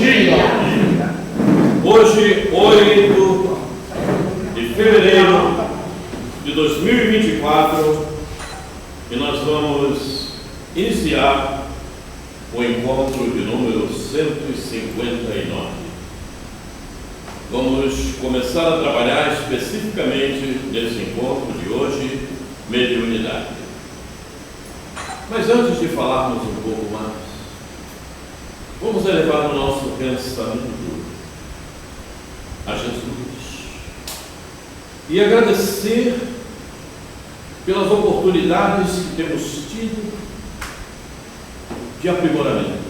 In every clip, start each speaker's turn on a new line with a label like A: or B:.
A: dia! Hoje, 8 de fevereiro de 2024, e nós vamos iniciar o encontro de número 159. Vamos começar a trabalhar especificamente nesse encontro de hoje, mediunidade. Mas antes de falarmos um pouco mais, vamos elevar o nosso pensamento a Jesus e agradecer pelas oportunidades que temos tido de aprimoramento.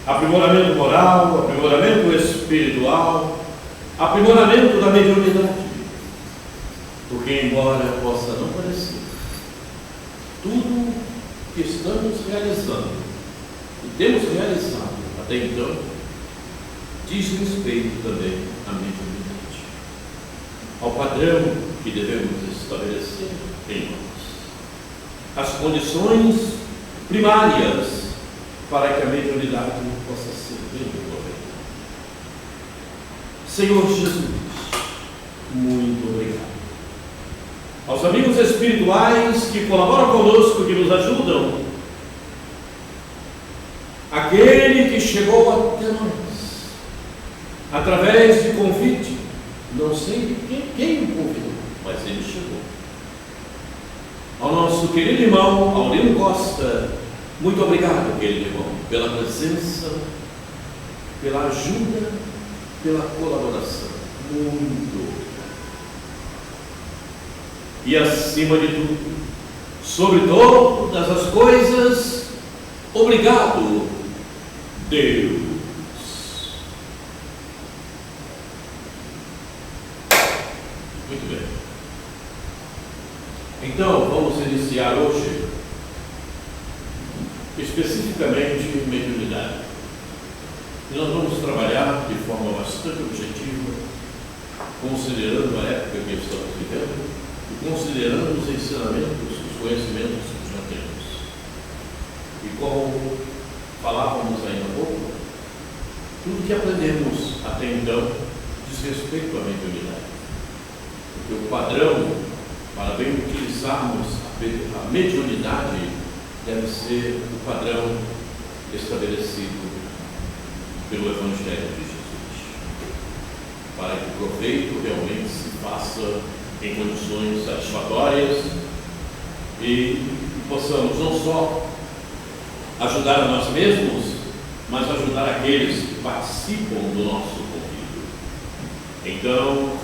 A: Aprimoramiento moral, aprimoramento espiritual, aprimoramento da mediunidade. Porque, embora possa não parecer, tudo que estamos realizando e temos realizado até então diz respeito também à mediunidade, ao padrão que devemos estabelecer em nós, as condições primárias para que a mediunidade possa ser bem aproveitada. Senhor Jesus, muito obrigado. Aos amigos espirituais que colaboram conosco, que nos ajudam, aquele que chegou até nós, através de convite, não sei quem o convidou, mas ele chegou. Ao nosso querido irmão Aurino Costa, muito obrigado, querido irmão, pela presença, pela ajuda, pela colaboração. Muito obrigado. E acima de tudo, sobre todas as coisas, obrigado, Deus. Muito bem. Então, vamos iniciar hoje especificamente mediunidade. E nós vamos trabalhar de forma bastante objetiva, considerando a época que estamos vivendo e considerando os ensinamentos, os conhecimentos que já temos. E como falávamos ainda há pouco, tudo que aprendemos até então diz respeito à mediunidade. Porque o padrão para bem utilizarmos a mediunidade deve ser o padrão estabelecido pelo Evangelho de Jesus, para que o proveito realmente se faça em condições satisfatórias e possamos não só ajudar a nós mesmos, mas ajudar aqueles que participam do nosso convívio. Então,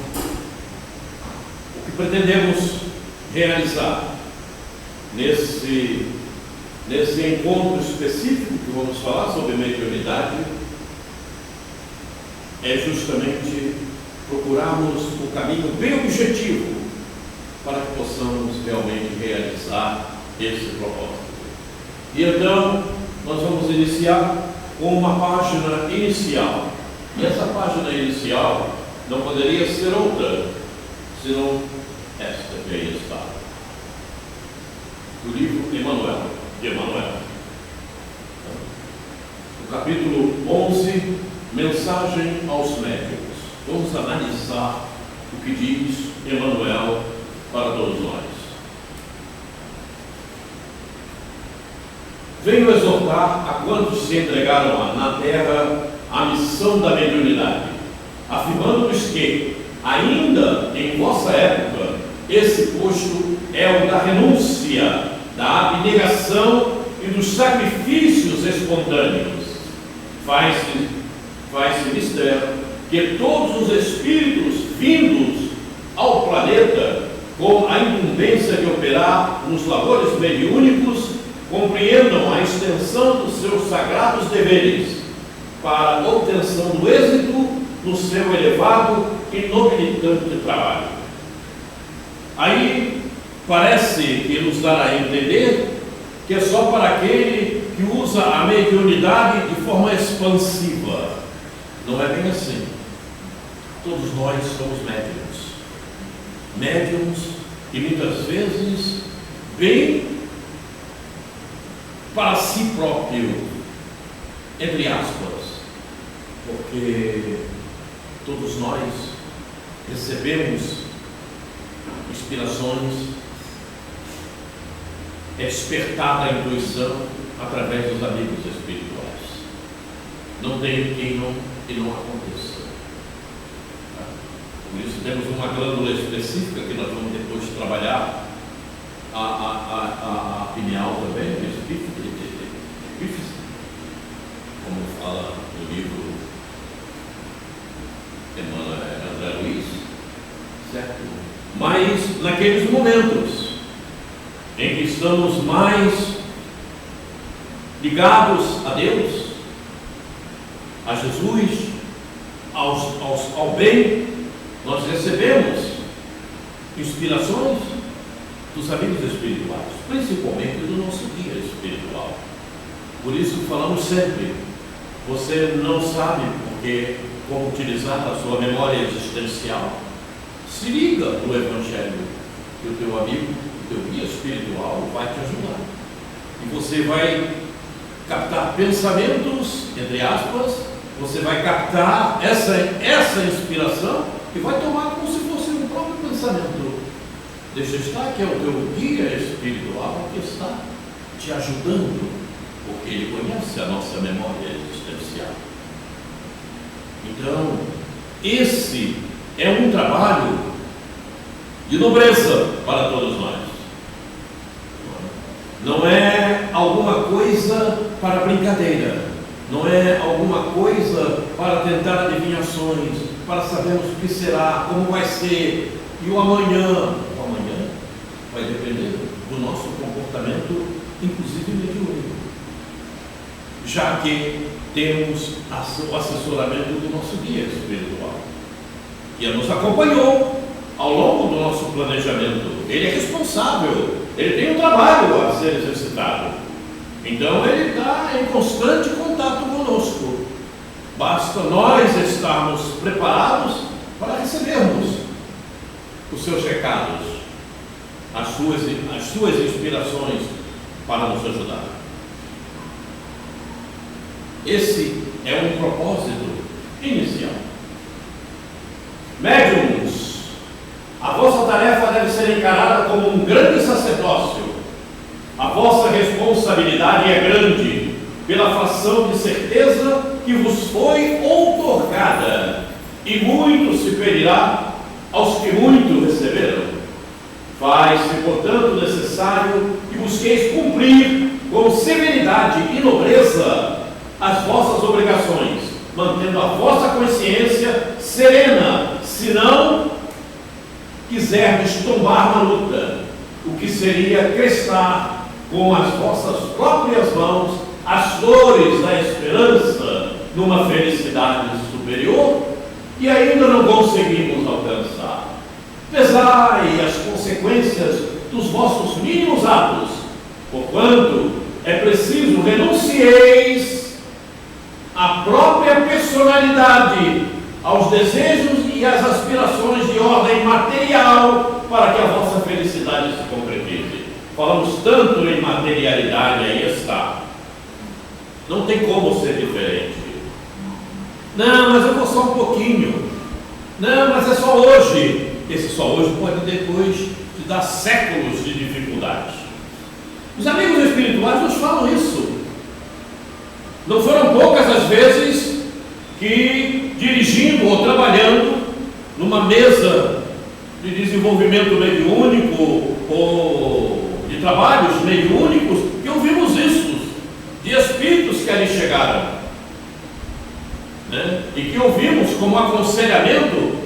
A: o que pretendemos realizar nesse encontro específico que vamos falar sobre mediunidade é justamente procurarmos um caminho bem objetivo para que possamos realmente realizar esse propósito. E então, nós vamos iniciar com uma página inicial. E essa página inicial não poderia ser outra, senão esta que aí está, do livro Emmanuel, de Emmanuel. O capítulo 11, Mensagem aos Médiuns. Vamos analisar o que diz Emmanuel para todos nós. Venho exortar a quantos se entregaram na terra a missão da mediunidade, afirmando-lhes que, ainda em vossa época, esse posto é o da renúncia, da abnegação e dos sacrifícios espontâneos. Faz-se mister que todos os espíritos vindos ao planeta com a incumbência de operar nos labores mediúnicos compreendam a extensão dos seus sagrados deveres para a obtenção do êxito no seu elevado e nobilitante trabalho. Aí parece que nos dará a entender que é só para aquele que usa a mediunidade de forma expansiva. Não é bem assim. Todos nós somos médiuns e muitas vezes bem para si próprio, entre aspas, porque todos nós recebemos inspirações, é despertada a intuição através dos amigos espirituais. Não tem que não aconteça. Por isso temos uma glândula específica que nós vamos depois trabalhar, a pineal também, a epífise, como fala no livro André Luiz, certo? Mas naqueles momentos em que estamos mais ligados a Deus, a Jesus, ao bem, nós recebemos inspirações dos amigos espirituais, principalmente do nosso guia espiritual. Por isso falamos sempre, você não sabe como utilizar a sua memória existencial. Se liga no Evangelho, que o teu amigo, o teu guia espiritual vai te ajudar. E você vai captar pensamentos, entre aspas, você vai captar essa inspiração e vai tomar como se fosse um próprio pensamento. Deixa estar que é o teu guia espiritual que está te ajudando, porque ele conhece a nossa memória existencial. Então, esse é um trabalho de nobreza para todos nós. Não é alguma coisa para brincadeira, não é alguma coisa para tentar adivinhações, para sabermos o que será, como vai ser, e o amanhã. O amanhã vai depender do nosso comportamento, inclusive mediúnico, já que temos o assessoramento do nosso guia espiritual, que nos acompanhou ao longo do nosso planejamento. Ele é responsável, ele tem um trabalho a ser exercitado, então ele está em constante contato conosco. Basta nós estarmos preparados para recebermos os seus recados, as suas inspirações para nos ajudar. Esse é um propósito inicial. Médiuns, a vossa tarefa deve ser encarada como um grande sacerdócio. A vossa responsabilidade é grande pela fração de certeza que vos foi outorgada, e muito se pedirá aos que muito receberam. Faz-se, portanto, necessário que busqueis cumprir com severidade e nobreza as vossas obrigações, mantendo a vossa consciência serena, se não quiserdes tombar na luta, o que seria crestar com as vossas próprias mãos as dores da esperança numa felicidade superior, e ainda não conseguimos alcançar. Pesai as consequências dos vossos mínimos atos, porquanto é preciso renuncieis à própria personalidade, aos desejos e às aspirações de ordem material, para que a vossa felicidade se concretize. Falamos tanto em materialidade, aí está. Não tem como ser diferente. Não, mas eu vou só um pouquinho. Não, mas é só hoje. Esse só hoje pode depois te dar séculos de dificuldades. Os amigos espirituais nos falam isso. Não foram poucas as vezes que, dirigindo ou trabalhando numa mesa de desenvolvimento mediúnico ou de trabalhos mediúnicos, que ouvimos isso, de espíritos que ali chegaram, né? E que ouvimos como aconselhamento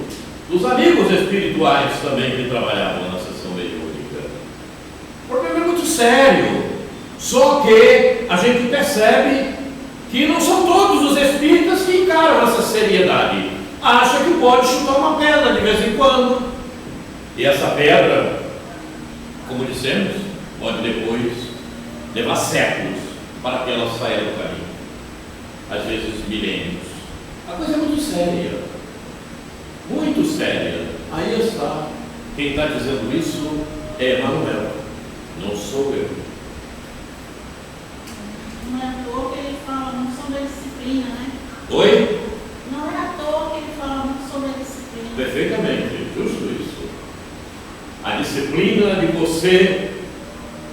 A: dos amigos espirituais também que trabalhavam na sessão mediúnica. O problema é muito sério, só que a gente percebe que não são todos os espíritas que encaram essa seriedade. Acha que pode chutar uma pedra de vez em quando, e essa pedra, como dissemos, pode depois levar séculos para que ela saia do caminho, às vezes milênios. A coisa é muito séria, muito séria. Aí está, quem está dizendo isso é Emmanuel, não sou eu.
B: Não é à toa que ele fala não só da disciplina, né?
A: Oi? Perfeitamente, justo isso. A disciplina de você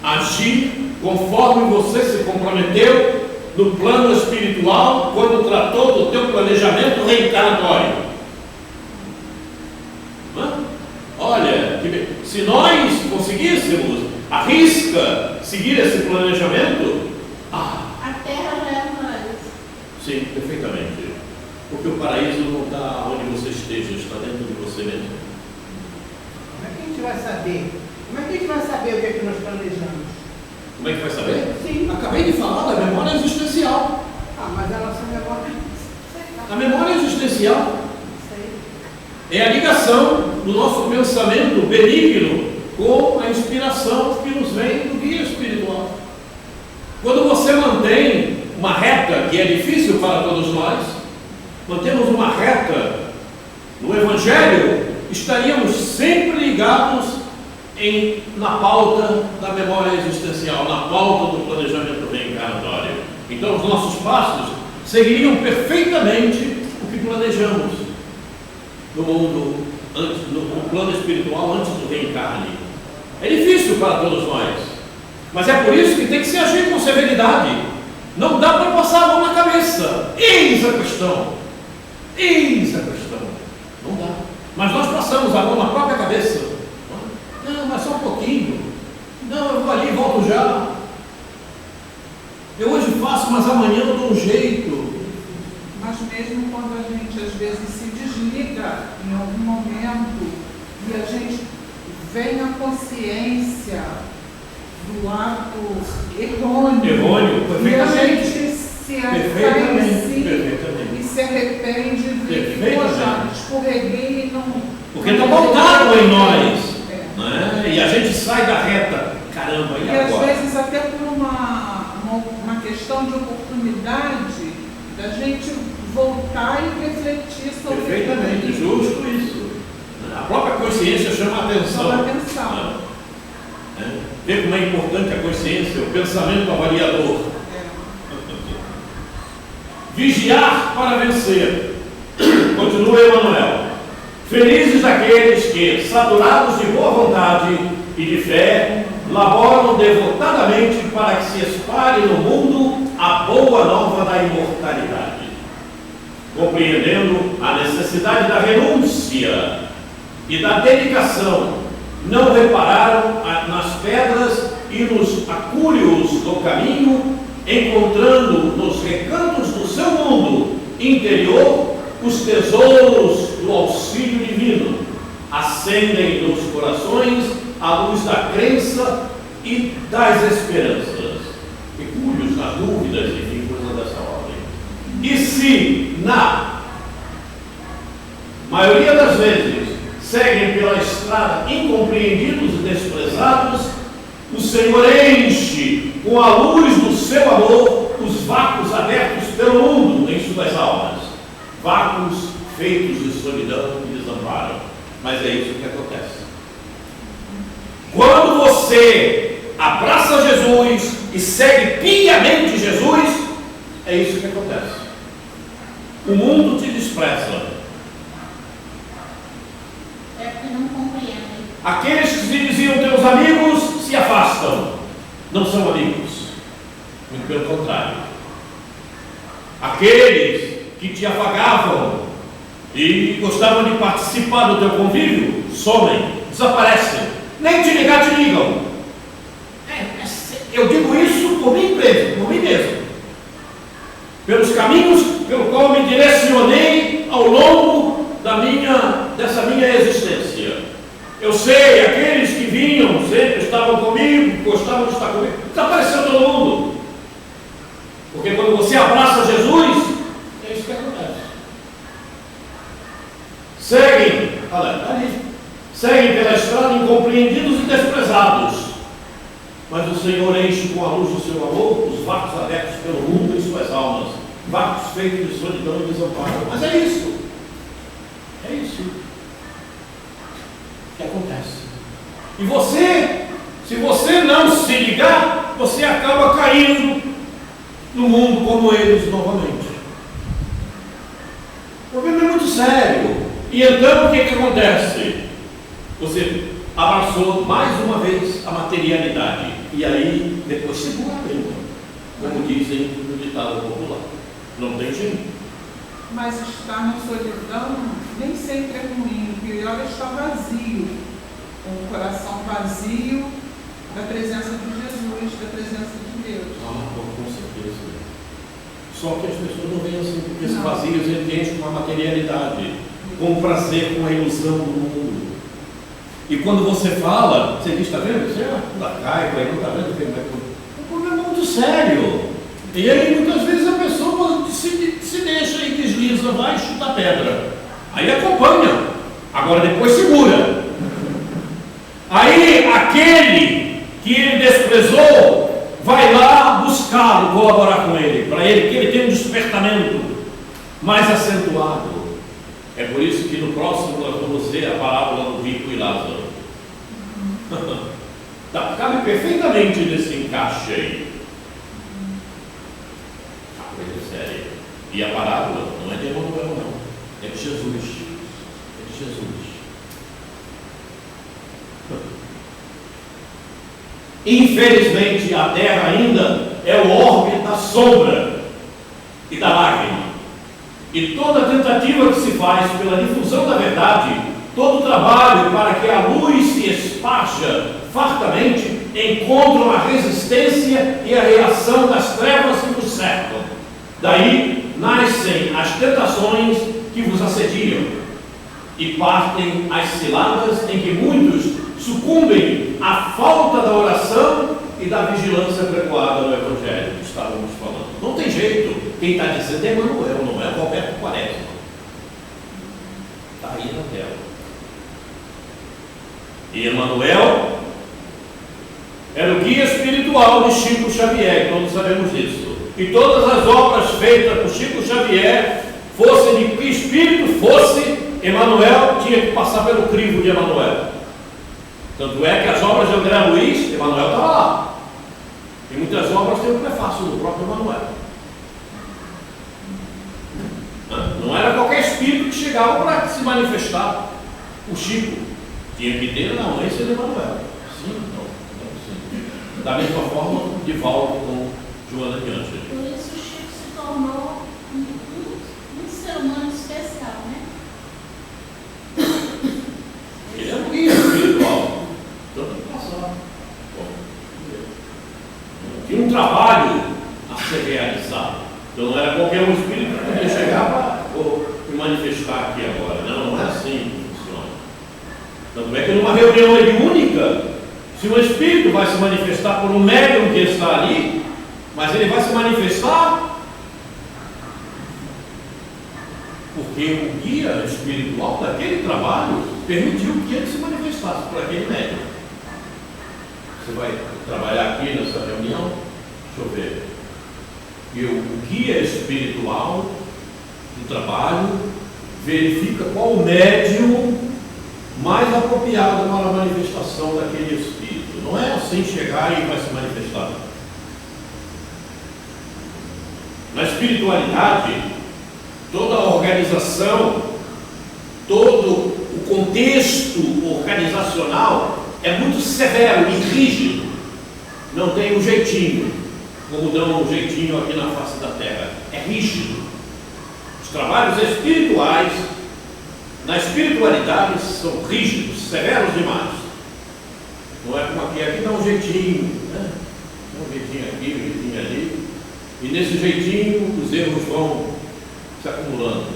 A: agir conforme você se comprometeu no plano espiritual quando tratou do teu planejamento reencarnatório. Olha, se nós conseguíssemos à risca seguir esse planejamento,
B: a terra já é mais.
A: Sim, perfeitamente. Porque o paraíso não está onde você esteja, está dentro de você mesmo.
C: Como é que a gente vai saber? Como é que a gente vai saber o que é que nós planejamos?
A: Como é que vai saber?
C: Sim.
A: Acabei de falar da memória existencial.
C: Mas a nossa memória.
A: A memória existencial
C: Sei.
A: é a ligação do nosso pensamento benigno com a inspiração que nos vem do guia espiritual. Quando você mantém uma reta, que é difícil para todos nós, mantemos uma reta no Evangelho, estaríamos sempre ligados na pauta da memória existencial, na pauta do planejamento reencarnatório. Então os nossos passos seguiriam perfeitamente o que planejamos no mundo, no plano espiritual antes do reencarne. É difícil para todos nós, mas é por isso que tem que se agir com severidade. Não dá para passar a mão na cabeça. Eis a questão. Não dá. Mas nós passamos a mão na própria cabeça. Não, mas só um pouquinho. Não, eu vou ali e volto já. Eu hoje faço, mas amanhã eu dou um jeito.
D: Mas mesmo quando a gente às vezes se desliga em algum momento e a gente vem à consciência do ato errôneo, e a gente se
A: Perfeitamente.
D: e se arrepende de que, poxa, escorreguei e não...
A: Porque está montado em nós. Né? E a gente sai da reta. Caramba, e
D: às
A: agora?
D: vezes até por uma questão de oportunidade da gente voltar e refletir sobre
A: Perfeitamente, justo isso. A própria consciência chama a atenção.
D: Chama a atenção.
A: Vê como é importante a consciência, o pensamento avaliador. Vigiar para vencer. Continua Emmanuel. Felizes aqueles que, saturados de boa vontade e de fé, laboram devotadamente para que se espalhe no mundo a boa nova da imortalidade. Compreendendo a necessidade da renúncia e da dedicação, não repararam nas pedras e nos acúlios do caminho, encontrando nos recantos do seu mundo interior os tesouros do auxílio divino, acendem nos corações a luz da crença e das esperanças, recúlios nas dúvidas, enfim, coisas dessa ordem. E se, na maioria das vezes, seguem pela estrada incompreendidos e desprezados, o Senhor enche com a luz do seu amor os vácuos abertos pelo mundo em suas almas, vácuos feitos de solidão e desamparo. Mas é isso que acontece. Quando você abraça Jesus e segue piamente Jesus, é isso que acontece. O mundo te despreza.
B: É porque não compreendem.
A: Aqueles que se diziam teus amigos se afastam. Não são amigos. Muito pelo contrário. Aqueles que te afagavam e gostavam de participar do teu convívio somem, desaparecem. Nem te ligar, te ligam. Eu digo isso por mim mesmo. Pelos caminhos pelo qual me direcionei ao longo dessa minha existência. Eu sei, aqueles que vinham, sempre estavam comigo, gostavam de estar comigo, desapareceu todo mundo. Porque quando você abraça Jesus, é isso que acontece. Seguem pela estrada incompreendidos e desprezados, mas o Senhor enche com a luz do seu amor os vácuos abertos pelo mundo em suas almas, vácuos feitos de solidão e desamparo. Mas é isso que acontece. E você, se você não se ligar, você acaba caindo no mundo como eles novamente. O problema é muito sério. E então o que acontece? Você abraçou mais uma vez a materialidade. E aí depois segura a língua, como dizem no ditado popular. Não tem jeito.
D: Mas estar na solidão nem sempre é ruim. O pior é estar vazio, com o coração vazio da presença de Jesus, da presença de Deus.
A: Com certeza. Só que as pessoas não veem assim, porque esse vazio eles enchem com a materialidade, com o prazer, com a ilusão do mundo. E quando você fala, você diz, está vendo? Você não cai, não está vendo? O problema é muito sério. E aí muitas vezes a pessoa se deixa e desliza, vai chutar pedra. Aí acompanha. Agora depois segura. Aí aquele que ele desprezou vai lá buscá-lo, colaborar com ele, para ele que ele tenha um despertamento mais acentuado. É por isso que no próximo nós vamos ver a parábola do rico e Lázaro. Cabe perfeitamente nesse encaixe aí. A coisa é séria. E a parábola não é de Emmanuel, não. É de Jesus. É de Jesus. Infelizmente, a terra ainda é o orbe da sombra e da lágrima. E toda tentativa que se faz pela difusão da verdade, todo trabalho para que a luz se esparja fartamente, encontram a resistência e a reação das trevas que vos cercam. Daí nascem as tentações que vos assediam e partem as ciladas em que muitos sucumbem à falta da oração e da vigilância adequada no Evangelho que estávamos falando. Não tem jeito. Quem está dizendo é Emmanuel, não é Roberto Quaresma. Está aí na tela. E Emmanuel era o guia espiritual de Chico Xavier, todos sabemos disso. E todas as obras feitas por Chico Xavier, fosse de que espírito fosse, Emmanuel tinha que passar pelo crivo de Emmanuel. Tanto é que as obras de André Luiz, Emmanuel estava lá. E muitas obras têm o prefácio do próprio Emmanuel. Não era qualquer espírito que chegava para se manifestar. O Chico tinha que ter a anuência de Emmanuel. Sim, não, sim. Da mesma forma, de volta com Joana de Ângeles.
B: Por isso o Chico se tornou um ser humano especial, né?
A: Ele é um guia espiritual. Então tem que passar. Tinha um trabalho a ser realizado. Então não era qualquer um espírito que podia chegar para me manifestar aqui agora. Não é assim que funciona. Tanto é que numa reunião mediúnica, se um espírito vai se manifestar por um médium que está ali, mas ele vai se manifestar porque o guia espiritual daquele trabalho permitiu que ele se manifestasse por aquele médium. Você vai trabalhar aqui nessa reunião? Deixa eu ver. E o guia espiritual do trabalho verifica qual o médium mais apropriado para a manifestação daquele espírito. Não é assim chegar e vai se manifestar. Na espiritualidade, toda a organização, todo o contexto organizacional é muito severo e rígido. Não tem um jeitinho, como dão um jeitinho aqui na face da terra. É rígido. Os trabalhos espirituais, na espiritualidade, são rígidos, severos demais. Não é como aqui dá um jeitinho, né? Um jeitinho aqui, um jeitinho ali. E nesse jeitinho os erros vão se acumulando.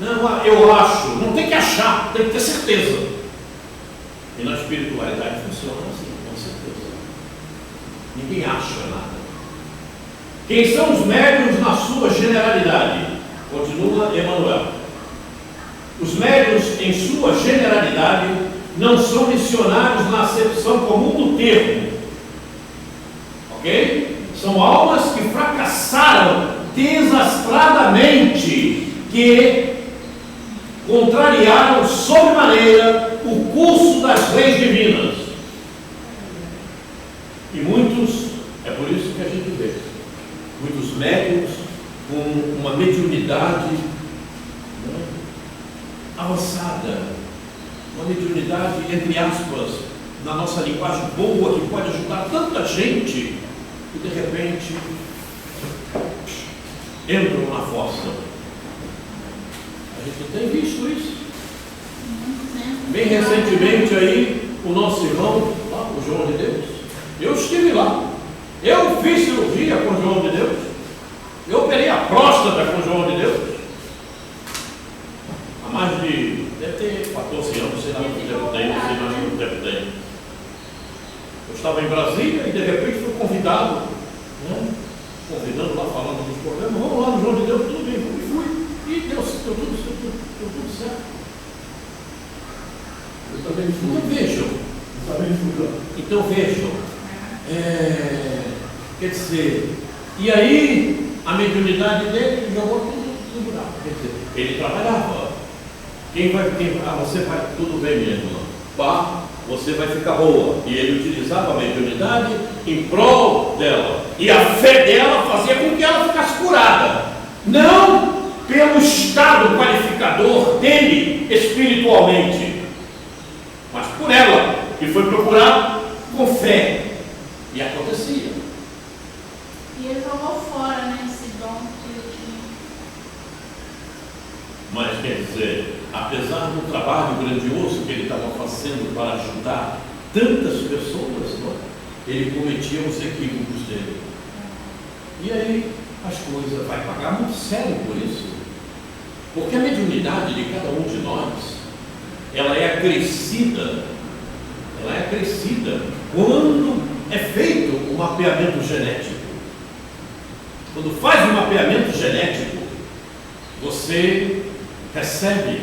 A: Não, eu acho, não tem que achar, tem que ter certeza. E na espiritualidade funciona assim, com certeza. Ninguém acha nada. Quem são os médiuns na sua generalidade? Continua Emmanuel. Os médiuns em sua generalidade não são missionários na acepção comum do termo. Ok? São almas que fracassaram desastradamente, que contrariaram sobremaneira o curso das leis divinas. E muitos, é por isso que a gente vê, muitos médiuns com uma mediunidade, né, avançada, uma mediunidade, entre aspas, na nossa linguagem boa, que pode ajudar tanta gente, e de repente entram na fossa. A gente tem visto isso. Bem recentemente aí, o nosso irmão, lá, o João de Deus, eu estive lá. Eu fiz cirurgia com o João de Deus. Eu operei a próstata com o João de Deus. Há mais de, deve ter 14 anos, sei lá quanto tempo tem, não sei mais quanto tempo tem. Eu estava em Brasília e de repente fui convidado, né? Convidando lá, falando dos problemas. Vamos lá no João de Deus, tudo bem, e fui. E deu tudo certo. Eu também fui. Então vejam. Quer dizer, e aí a mediunidade dele jogou tudo no buraco. Quer dizer, ele trabalhava. Você vai, tudo bem mesmo. Pá, você vai ficar boa. E ele utilizava a mediunidade em prol dela. E a fé dela fazia com que ela ficasse curada. Não pelo estado qualificador dele espiritualmente, mas por ela, que foi procurar com fé. E acontecia.
B: E ele jogou fora, né, esse dom que ele tinha.
A: Mas quer dizer, apesar do trabalho grandioso que ele estava fazendo para ajudar tantas pessoas, não é? Ele cometia os equívocos dele. E aí as coisas vai pagar muito sério por isso. Porque a mediunidade de cada um de nós, ela é acrescida quando é feito um mapeamento genético. Quando faz um mapeamento genético, você recebe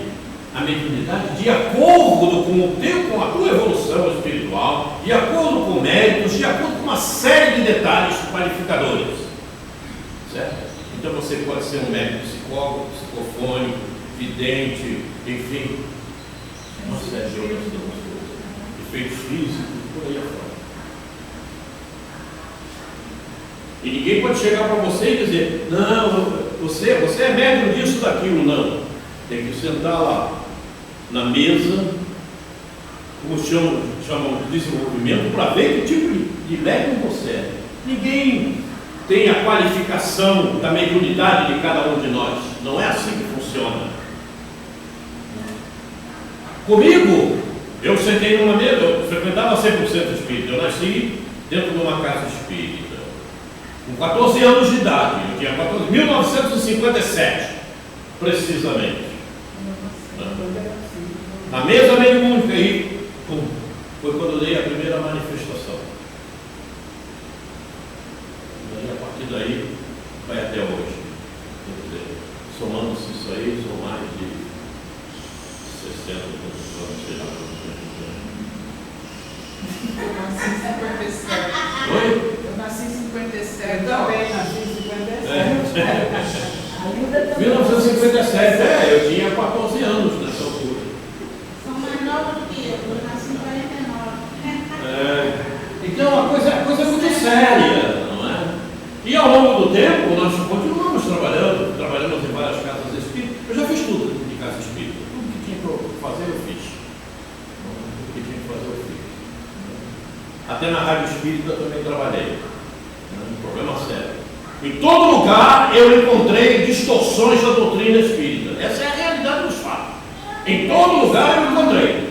A: a mediunidade de acordo com a tua evolução espiritual, de acordo com méritos, de acordo com uma série de detalhes qualificadores. Certo? Então você pode ser um médico psicólogo, psicofônico, vidente, enfim, uma série de outras coisas, efeitos físicos, por aí afora. E ninguém pode chegar para você e dizer, não, você é médium disso, daquilo, não. Tem que sentar lá na mesa, como chamam de desenvolvimento, para ver que tipo de médium você é. Ninguém tem a qualificação da mediunidade de cada um de nós. Não é assim que funciona. Comigo, eu sentei numa mesa, eu frequentava 100% espírita. Eu nasci dentro de uma casa espírita. Com 14 anos de idade, eu tinha 1957, precisamente. Na mesa mediúnica aí, foi quando eu dei a primeira manifestação. E a partir daí, vai até hoje. Quer dizer, somando-se isso aí, são mais de 60 anos, sei lá,
D: Eu nasci em 57.
A: Oi?
D: Eu nasci em 57.
C: Eu também nasci em 57.
B: Ainda também.
A: 1957, eu tinha 14 anos nessa altura.
B: São mais novos do que eu nasci em 49.
A: Então a coisa é muito séria, não é? E ao longo do tempo nós continuamos trabalhamos em várias casas espíritas. Eu já fiz tudo de casa espírita, tudo que tinha para fazer eu fiz. Tudo que tinha que fazer eu fiz. Até na rádio espírita também trabalhei. Um problema sério. Em todo lugar eu encontrei distorções da doutrina espírita. Essa é a realidade dos fatos. Em todo lugar eu encontrei.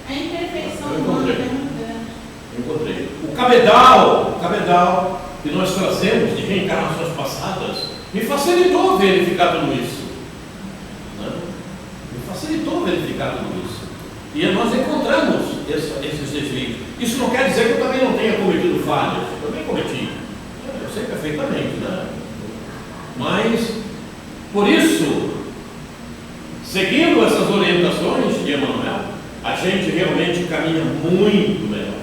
B: A imperfeição
A: Eu
B: humana
A: encontrei.
B: é muito grande.
A: Encontrei. O cabedal que nós trazemos de reencarnações passadas me facilitou verificar tudo isso. Né? Me facilitou verificar tudo isso. E nós encontramos esses defeitos. Isso não quer dizer que eu também não tenha cometido falhas. Eu também cometi. Eu sei perfeitamente, né? Mas, por isso, seguindo essas orientações de Emmanuel, a gente realmente caminha muito melhor.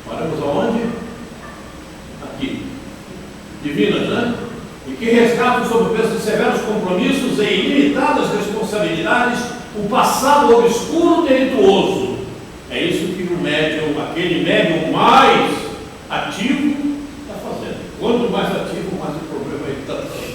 A: Paramos aonde? Aqui. Divinas, né? E que resgatam sob o peso de severos compromissos e ilimitadas responsabilidades o passado obscuro e delituoso. É isso que o médium, aquele médium mais ativo, está fazendo. Quanto mais ativo, mais o problema ele está trazendo.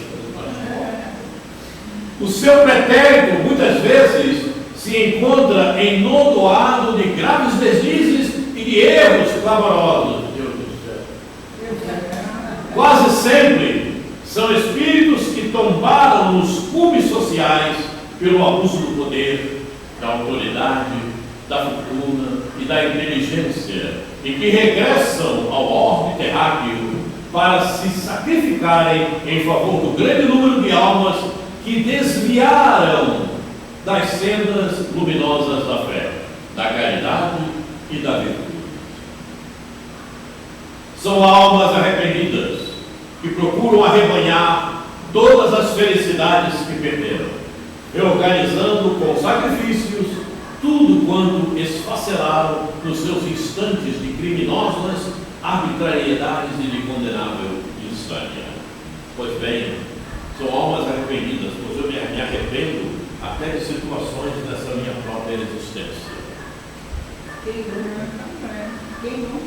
A: O seu pretérito, muitas vezes, se encontra enodoado de graves deslizes e de erros clamorosos. Deus do céu. Quase sempre são espíritos que tombaram nos cumes sociais pelo abuso do poder, da autoridade, da fortuna e da inteligência, e que regressam ao orbe terráqueo para se sacrificarem em favor do grande número de almas que desviaram das sendas luminosas da fé, da caridade e da virtude. São almas arrependidas que procuram arrebanhar todas as felicidades que perderam, reorganizando com sacrifícios tudo quanto esfacelaram nos seus instantes de criminosas arbitrariedades e de condenável insânia. Pois bem, são almas arrependidas, pois eu me arrependo até de situações dessa minha própria existência.
D: Quem não?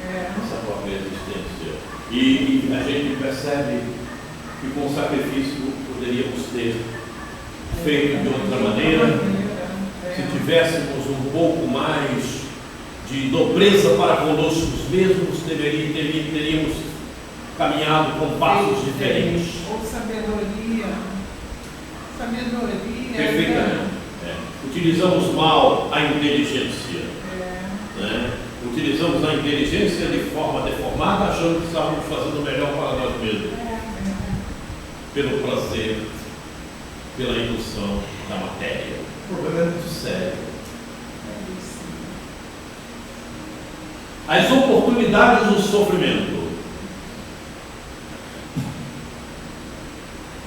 A: Essa própria existência. E a gente percebe que com sacrifício poderíamos ter feito de outra maneira, se tivéssemos um pouco mais de nobreza para conosco mesmos, teríamos caminhado com passos diferentes.
D: Ou sabedoria.
A: Perfeitamente. Utilizamos mal a inteligência. Né? Utilizamos a inteligência de forma deformada, achando que estávamos fazendo o melhor para nós mesmos. Pelo prazer, pela indução da matéria. O problema é muito sério. As oportunidades do sofrimento.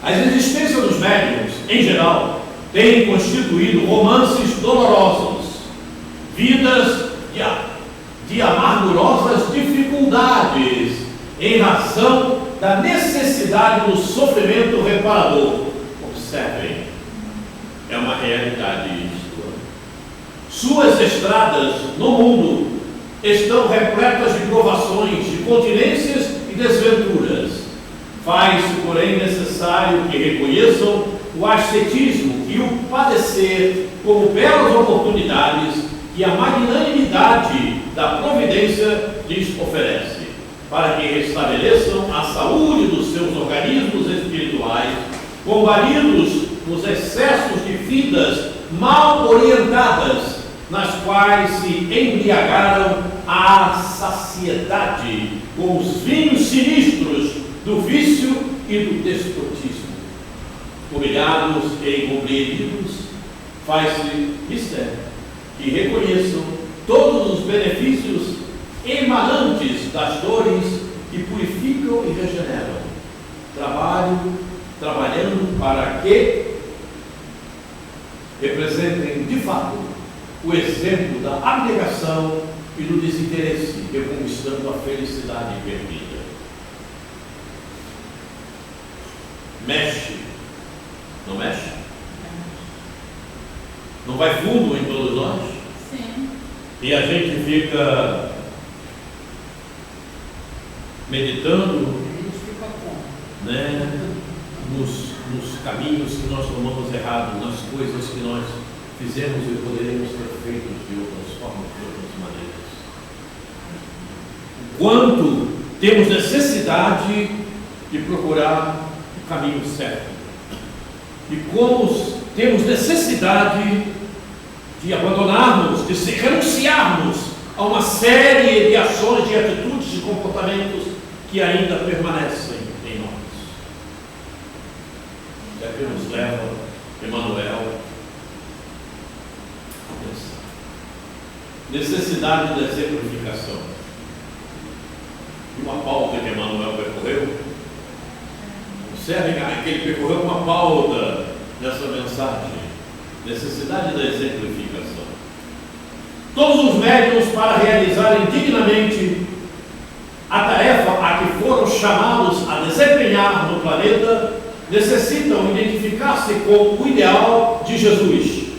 A: As existências dos médiuns, em geral, têm constituído romances dolorosos, vidas de amargurosas dificuldades, em razão da necessidade do sofrimento reparador. Observem, é uma realidade isto. Suas estradas no mundo estão repletas de provações, de continências e desventuras. Faz-se, porém, necessário que reconheçam o ascetismo e o padecer como belas oportunidades que a magnanimidade da providência lhes oferece, para que restabeleçam a saúde dos seus organismos espirituais, combalidos nos excessos de vidas mal orientadas, nas quais se embriagaram à saciedade com os vinhos sinistros do vício e do despotismo. Humilhados e incompreendidos, faz-se mistério que reconheçam todos os benefícios emanantes das dores que purificam e regeneram, trabalhando para que representem de fato o exemplo da abnegação e do desinteresse, reconquistando a felicidade perdida. Mexe, não mexe? Não vai fundo em todos nós?
B: Sim.
A: E a gente fica meditando, né, nos caminhos que nós tomamos errado, nas coisas que nós fizemos e poderíamos ter feito de outras formas, de outras maneiras. O quanto temos necessidade de procurar o caminho certo. E como temos necessidade de abandonarmos, de renunciarmos a uma série de ações, de atitudes, de comportamentos que ainda permanecem em nós. É que nos leva Emmanuel a pensar. Necessidade da exemplificação. E uma pauta que Emmanuel percorreu. Observem que ele percorreu uma pauta nessa mensagem. Necessidade da exemplificação. Todos os médiuns, para realizarem dignamente a tarefa a que foram chamados a desempenhar no planeta, necessitam identificar-se com o ideal de Jesus,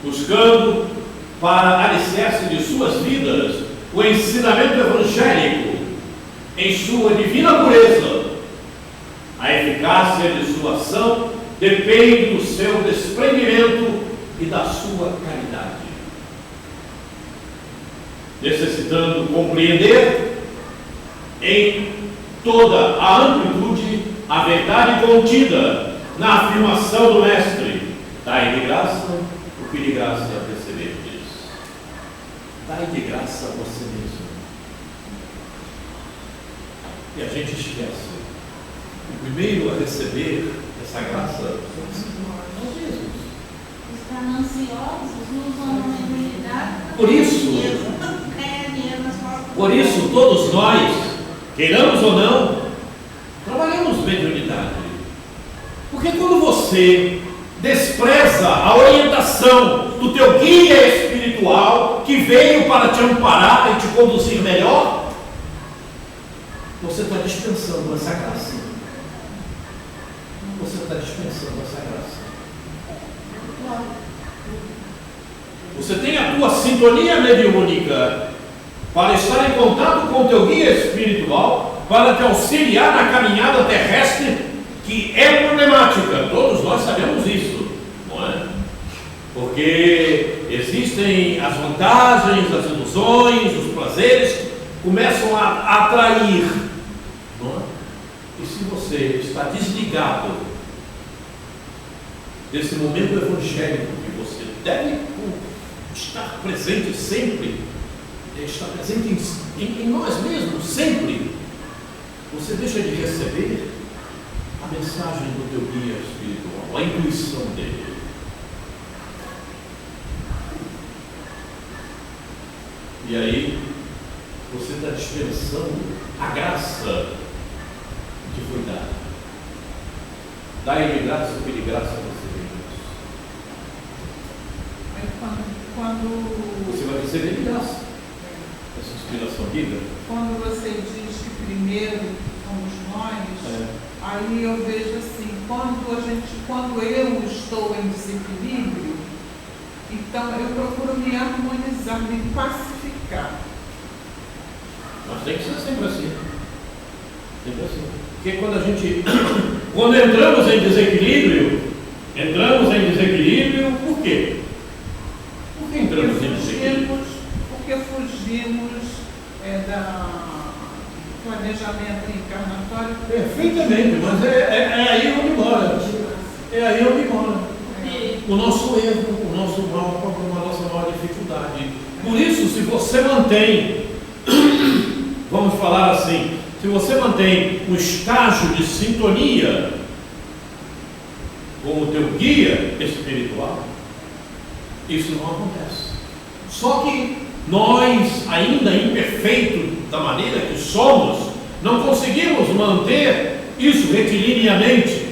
A: buscando para alicerce de suas vidas o ensinamento evangélico em sua divina pureza, a A eficácia de sua ação depende do seu desprendimento e da sua caridade. Necessitando compreender em toda a amplitude a verdade contida na afirmação do Mestre: dai de graça o que de graça receberdes. Dai de graça a você mesmo. E a gente esquece. O primeiro a receber essa graça são nós mesmos.
B: Os gananciosos não usam a mediunidade.
A: Por isso, todos nós, queiramos ou não, trabalhamos mediunidade. Porque quando você despreza a orientação do teu guia espiritual, que veio para te amparar e te conduzir melhor, você está dispensando essa graça. Você está dispensando essa graça. Claro. Você tem a tua sintonia mediúnica para estar em contato com o teu guia espiritual, para te auxiliar na caminhada terrestre, que é problemática. Todos nós sabemos isso, não é? Porque existem as vantagens, as ilusões, os prazeres que começam a atrair, não é? E se você está desligado desse momento evangélico que você deve estar presente sempre, estar presente em nós mesmos sempre, você deixa de receber a mensagem do teu guia espiritual, a intuição dele. E aí você está dispensando a graça que foi dada. Dai de graça o que de graça recebemos.
D: Quando
A: Você vai receber de graça essa inspiração divina.
D: Quando você diz que primeiro somos nós, aí eu vejo assim, quando eu estou em desequilíbrio, então eu procuro me harmonizar, me pacificar.
A: Mas tem que ser sempre assim. Sempre assim. Porque quando entramos em desequilíbrio, por quê? Por que entramos em desequilíbrio?
D: Porque fugimos do planejamento reencarnatório.
A: Perfeitamente, mas é aí onde mora. É aí onde mora. O nosso erro, a nossa maior dificuldade. Por isso, se você mantém, vamos falar assim, se você mantém um estágio de sintonia com o teu guia espiritual, isso não acontece. Só que nós, ainda imperfeitos da maneira que somos, não conseguimos manter isso retilineamente.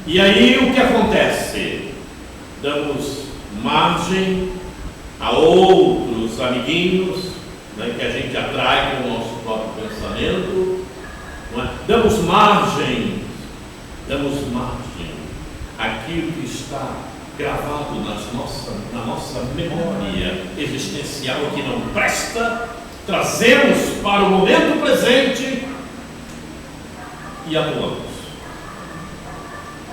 A: E aí o que acontece? Damos margem a outros amiguinhos, né, que a gente atrai com o nosso próprio pensamento, não é? Damos margem àquilo que está gravado na nossa memória existencial que não presta, trazemos para o momento presente e atuamos.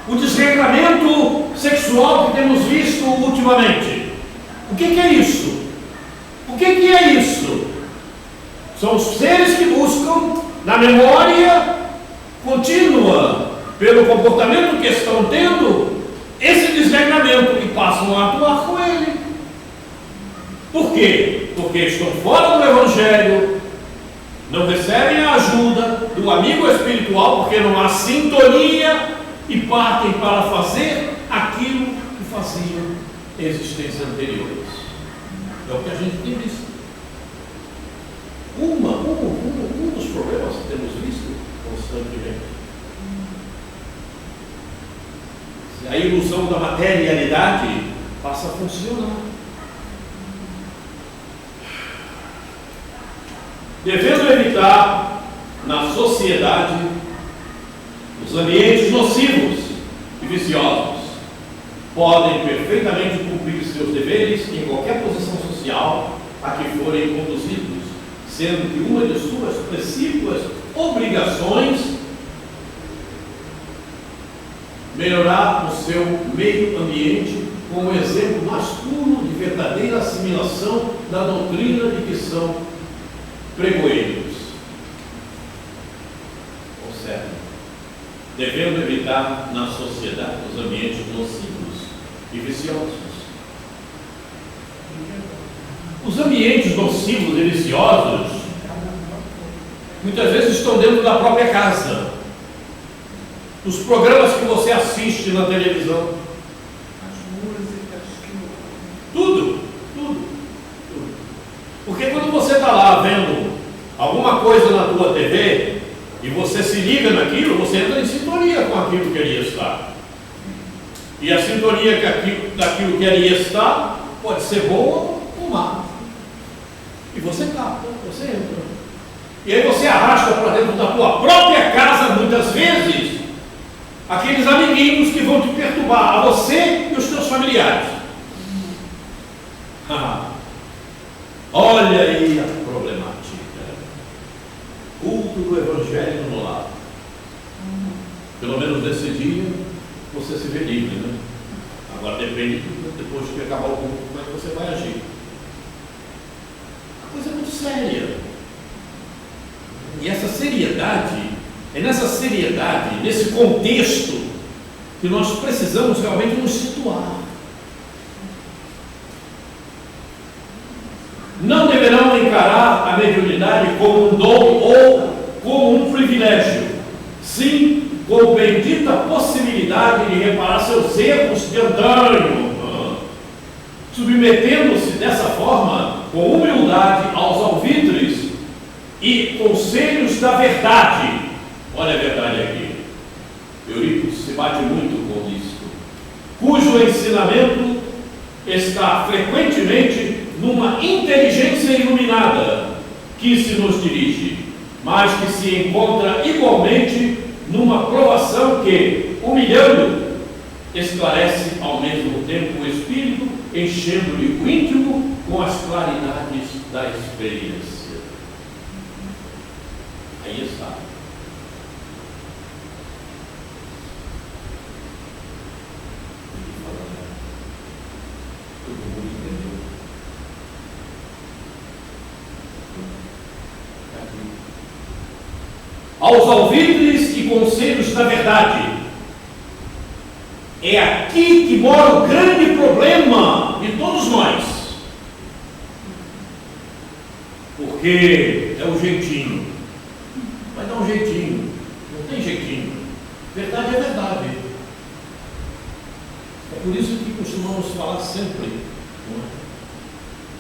A: O desregramento sexual que temos visto ultimamente, o que é isso? O que é isso? São os seres que buscam na memória contínua, pelo comportamento que estão tendo, esse desregramento e passam a atuar com ele. Por quê? Porque estão fora do Evangelho, não recebem a ajuda do amigo espiritual, porque não há sintonia e partem para fazer aquilo que faziam em existências anteriores. É o que a gente tem visto. Um dos problemas que temos visto constantemente. A ilusão da materialidade passa a funcionar. Devendo evitar na sociedade os ambientes nocivos e viciosos, podem perfeitamente cumprir seus deveres em qualquer posição social a que forem conduzidos, sendo que uma de suas precípuas obrigações melhorar o seu meio ambiente com um exemplo mais puro de verdadeira assimilação da doutrina de que são pregoeiros. Observe, devendo evitar na sociedade os ambientes nocivos e viciosos. Os ambientes nocivos e viciosos muitas vezes estão dentro da própria casa. Os programas que você assiste na televisão,
D: As músicas que
A: tudo. Porque quando você está lá vendo alguma coisa na tua TV e você se liga naquilo, você entra em sintonia com aquilo que ali está. E a sintonia daquilo que ali está pode ser boa ou má. E você capta, você entra. E aí você arrasta para dentro da tua própria casa, muitas vezes, aqueles amiguinhos que vão te perturbar, a você e os teus familiares. Olha aí a problemática. Culto do Evangelho no lar. Pelo menos nesse dia você se vê livre, né? Agora depende, depois que acabar o culto, como é que você vai agir. A coisa é muito séria. E essa seriedade, é nessa seriedade, nesse contexto, que nós precisamos realmente nos situar. Não deverão encarar a mediunidade como um dom ou como um privilégio, sim como bendita possibilidade de reparar seus erros de antanho, submetendo-se dessa forma com humildade aos alvitres e conselhos da verdade. Olha a verdade aqui. Eurípides se bate muito com isso, cujo ensinamento está frequentemente numa inteligência iluminada que se nos dirige, mas que se encontra igualmente numa provação que, humilhando, esclarece ao mesmo tempo o espírito, enchendo-lhe o íntimo com as claridades da experiência. Aí está. Todo mundo entendeu. Aos alvitres e conselhos da verdade. É aqui que mora o grande problema de todos nós. Porque é o jeitinho. Vai dar um jeitinho. Não tem jeitinho. Verdade é verdade. É por isso que costumamos falar sempre. Não é?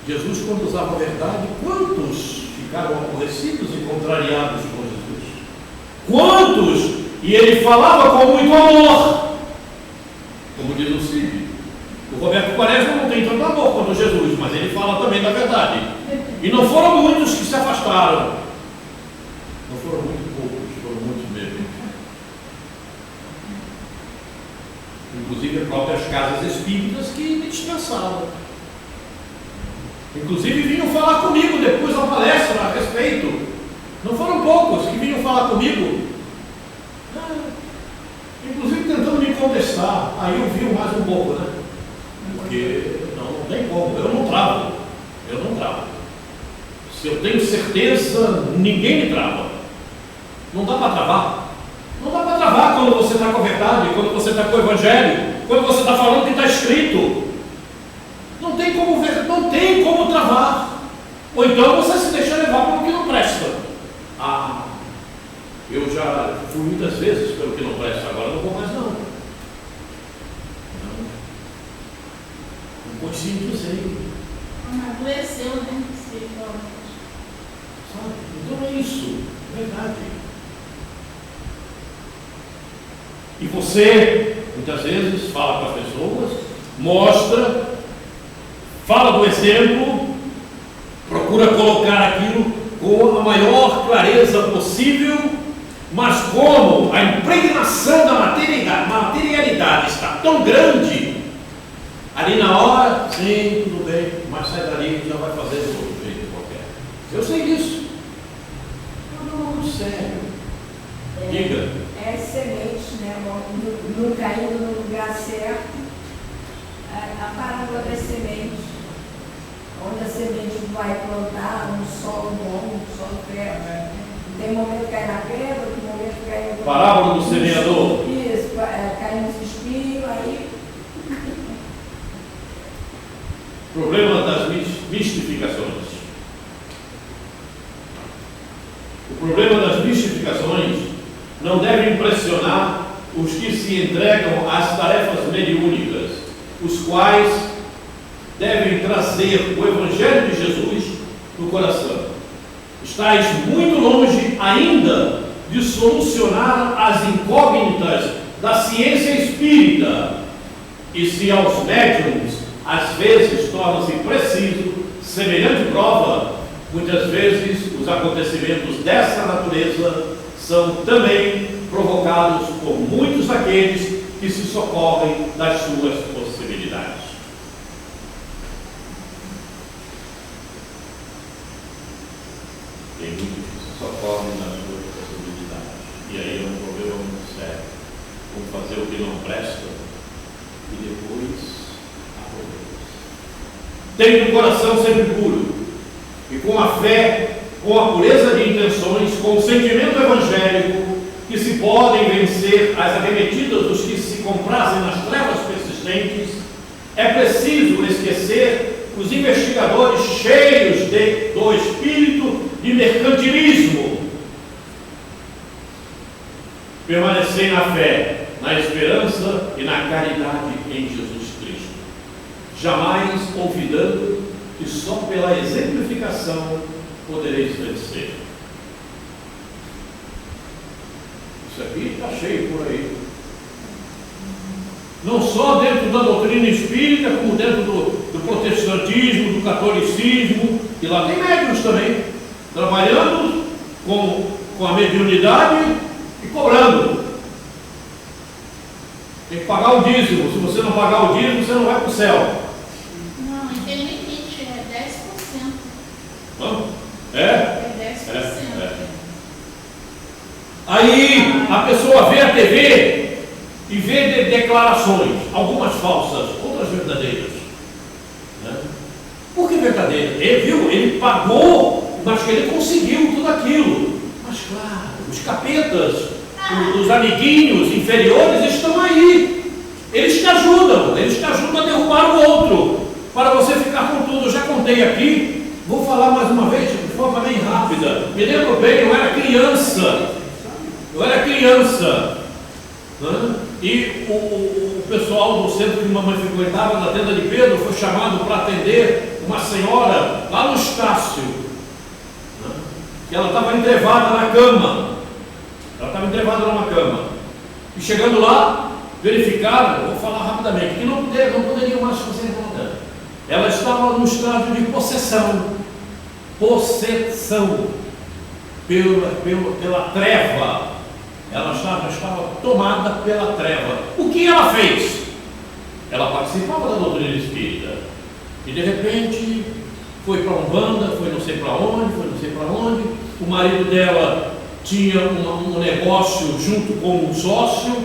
A: Jesus, quando usava a verdade, quantos ficaram aborrecidos e contrariados com Jesus? Quantos? E ele falava com muito amor, como diz o Cid. O Roberto Quaresma não tem tanto amor quanto Jesus, mas ele fala também da verdade. E não foram muitos que se afastaram, não foram muito poucos, foram muitos mesmo. Inclusive as próprias casas espíritas que me dispensaram. Inclusive vinham falar comigo depois da palestra a respeito. Não foram poucos que vinham falar comigo, inclusive tentando me contestar. Aí eu vi mais um pouco, né? Porque não tem como, eu não travo. Se eu tenho certeza, ninguém me trava. Não dá para travar. Não dá para travar quando você está com a verdade, quando você está com o Evangelho, quando você está falando o que está escrito. Não tem como ver, não tem como travar. Ou então você se deixa levar pelo que não presta. Eu já fui muitas vezes pelo que não presta, agora não vou mais não. Um pouquinho usei.
B: Adoeceu dentro de si,
A: Sabe? Então é isso, é verdade. E você, muitas vezes, fala para as pessoas, mostra, fala do exemplo, procura colocar aquilo com a maior clareza possível, mas como a impregnação da materialidade está tão grande, ali na hora, sim, tudo bem, mas sai dali e já vai fazer de outro jeito qualquer. Eu sei disso. É um problema muito sério. Diga.
E: É as sementes, né? Não caindo no lugar certo. A parábola das sementes, onde a semente vai plantar um solo bom, um solo fértil. Tem momento que cai na pedra, outro momento cai no...
A: Parábola do semeador.
E: Isso, cai nos espinhos, aí...
A: Problema das mistificações. O problema das mistificações não deve impressionar os que se entregam às tarefas mediúnicas, os quais devem trazer o Evangelho de Jesus no coração. Estais muito longe ainda de solucionar as incógnitas da ciência espírita, e se aos médiums às vezes torna-se preciso semelhante prova, muitas vezes os acontecimentos dessa natureza são também provocados por muitos daqueles que se socorrem das suas possibilidades. Tem muitos que se socorrem das suas possibilidades. E aí é um problema muito sério. Vamos fazer o que não presta e depois tenha um coração sempre puro e com a fé, com a pureza de intenções, com o sentimento evangélico, que se podem vencer as arremetidas dos que se comprazem nas trevas persistentes. É preciso esquecer os investigadores cheios do espírito de mercantilismo. Permanecer na fé, na esperança e na caridade em Jesus Cristo, jamais olvidando que só pela exemplificação podereis vencer. Isso aqui está cheio por aí. Não só dentro da doutrina espírita, como dentro do protestantismo, do catolicismo, e lá tem médiuns também, trabalhando com a mediunidade e cobrando. Tem que pagar o dízimo. Se você não pagar o dízimo, você não vai para o céu.
B: Não, e tem limite, é 10%.
A: Não? É?
B: É 10%.
A: Aí a pessoa vê a TV e vê declarações, algumas falsas, outras verdadeiras. Né? Por que verdadeira? Ele viu, ele pagou, mas que ele conseguiu tudo aquilo. Mas claro, os capetas, os amiguinhos inferiores estão aí. Eles te ajudam a derrubar o outro, para você ficar com tudo. Eu já contei aqui, vou falar mais uma vez, de forma bem rápida. Me lembro bem, eu era criança. Né? E o pessoal do centro que mamãe frequentava, na tenda de Pedro, foi chamado para atender uma senhora lá no Estácio. Né? E ela estava entrevada na cama. E chegando lá, verificaram, vou falar rapidamente, que não poderiam mais fazer nada. Ela estava no estágio de possessão pela treva. Ela estava tomada pela treva. O que ela fez? Ela participava da doutrina espírita e de repente foi para Umbanda, foi não sei para onde. O marido dela tinha um negócio junto com um sócio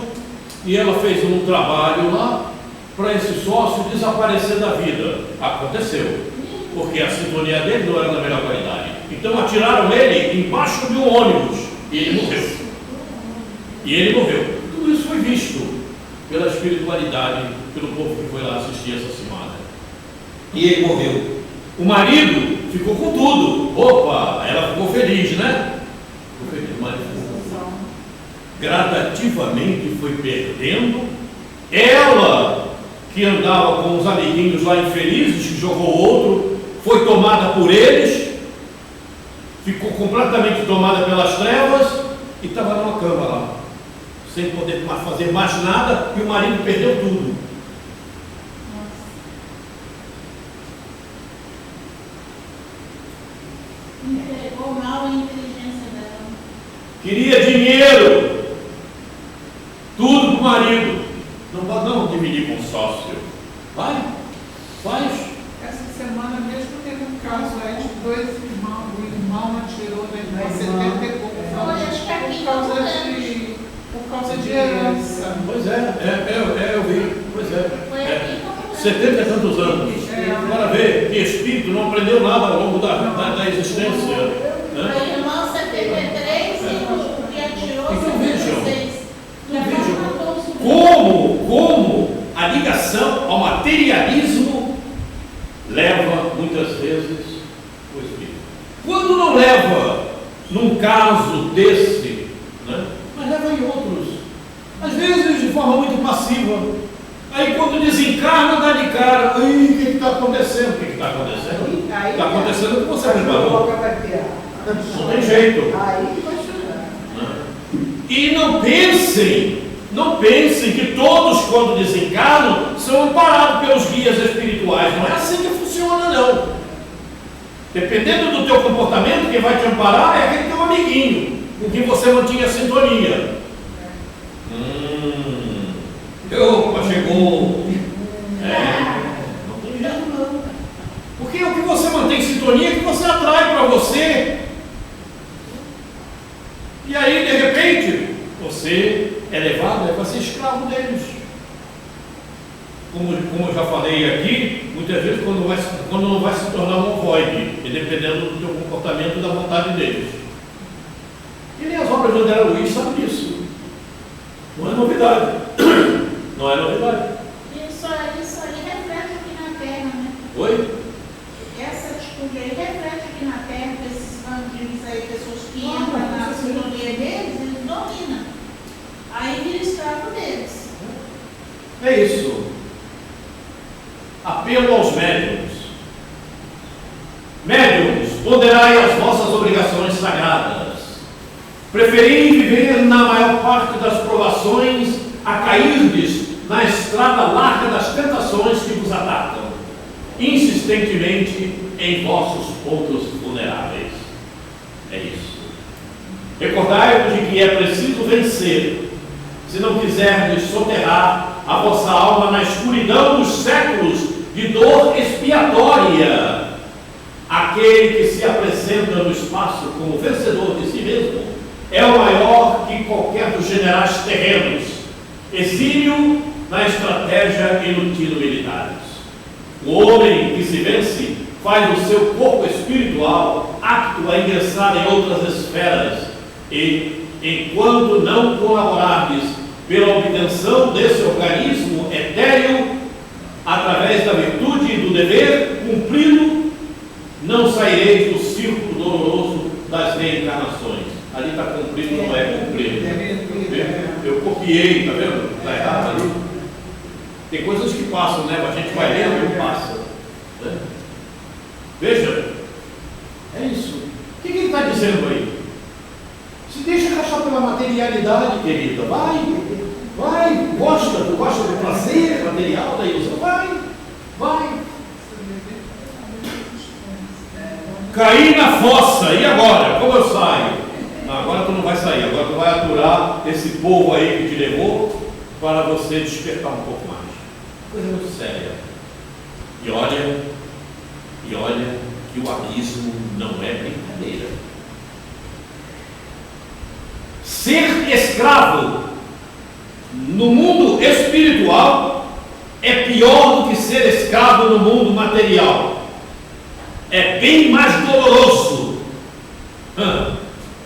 A: e ela fez um trabalho lá para esse sócio desaparecer da vida. Aconteceu, porque a sintonia dele não era da melhor qualidade. Então atiraram ele embaixo de um ônibus e ele morreu. Tudo isso foi visto pela espiritualidade, pelo povo que foi lá assistir essa cimada. E ele morreu. O marido ficou com tudo. Opa, ela ficou feliz, né? O marido ficou. Gradativamente foi perdendo. Ela, que andava com os amiguinhos lá infelizes, que jogou outro, foi tomada por eles, ficou completamente tomada pelas trevas e estava numa cama lá, sem poder fazer mais nada, e o marido perdeu tudo.
B: Entregou mal a inteligência dela.
A: Queria dinheiro, tudo para o marido. Não pode não dividir com o sócio. Faz.
D: Essa semana mesmo teve um caso aí de dois irmãos. O irmão atirou da irmã, 70 e poucos anos, por causa de Foi de herança.
A: Pois eu vi, pois é.
B: Foi aqui como
A: 70 e tantos anos. Agora vê que espírito não aprendeu nada ao longo da existência. Né?
B: Foi irmão 73 e o que atirou
A: Então vejam,
B: 76. E agora matou os
A: Como a ligação ao materialismo leva muitas vezes o espírito. Quando não leva num caso desse, né? Mas leva em outros. Às vezes de forma muito passiva. Aí quando desencarna, dá de cara. Ai, o que está acontecendo? O que está acontecendo? Está acontecendo o que você preparou. Não tem jeito.
C: Aí que vai chorar.
A: E não pensem que todos, quando desencarnam, são amparados pelos guias espirituais. Não é assim que funciona, não. Dependendo do teu comportamento, quem vai te amparar é aquele teu amiguinho, com quem você mantinha sintonia. Opa, chegou. Não tem jeito, não. Porque o que você mantém sintonia é que você atrai para você. E aí, de repente, você é levado para ser escravo deles. Como eu já falei aqui, muitas vezes quando não vai se tornar um ovoide, e dependendo do teu comportamento e da vontade deles. E nem as obras de André Luiz sabem disso. Não é novidade. Não é novidade.
B: Isso aí reflete aqui na Terra, né?
A: Oi?
B: Essa atitude aí reflete aqui na Terra, que esses bandidos aí, pessoas que entram na sintonia deles, eles dominam. Aí vira escravo deles.
A: É isso. Apelo aos médiuns. Médiuns, ponderai as vossas obrigações sagradas. Preferi viver na maior parte das provações a cairdes na estrada larga das tentações que vos atacam, insistentemente em vossos pontos vulneráveis. É isso. Recordai-vos de que é preciso vencer, se não quiserdes soterrar a vossa alma na escuridão dos séculos de dor expiatória. Aquele que se apresenta no espaço como vencedor de si mesmo é o maior que qualquer dos generais terrenos, exílio na estratégia e no tiro militares. O homem que se vence faz o seu corpo espiritual apto a ingressar em outras esferas e, enquanto não colaborardes pela obtenção desse organismo etéreo, através da virtude e do dever cumprido, não saireis do círculo doloroso das reencarnações. Ali está cumprido, não é cumprido. Eu copiei, está vendo? Está errado ali. Tem coisas que passam, né? A gente vai lendo e passa. Né? Veja, é isso. O que ele está dizendo aí? Se deixa rachar pela materialidade, querida. Vai, gosta do prazer material, da ilusão. Vai. Caí na fossa, e agora? Como eu saio? Não, agora tu não vai sair, agora tu vai aturar esse povo aí que te levou para você despertar um pouco mais. Coisa muito séria. E olha que o abismo não é brincadeira. Ser escravo no mundo espiritual é pior do que ser escravo no mundo material. É bem mais doloroso.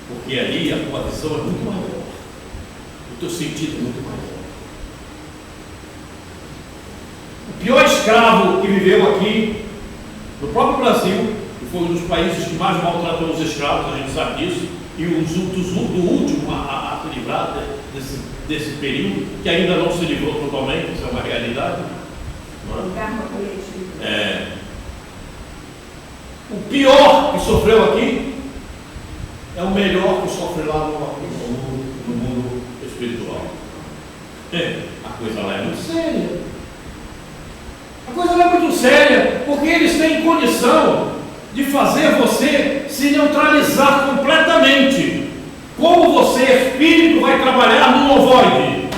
A: Porque ali a tua visão é muito maior. O teu sentido é muito maior. O pior escravo que viveu aqui no próprio Brasil, que foi um dos países que mais maltratou os escravos, a gente sabe disso, e do último a se livrar desse período, que ainda não se livrou totalmente, isso é uma realidade.
E: O karma coletivo.
A: O pior que sofreu aqui é o melhor que sofre lá no mundo espiritual. A coisa lá é muito séria. A coisa lá é muito séria, porque eles têm condição de fazer você se neutralizar completamente. Como você, espírito, vai trabalhar num ovoide?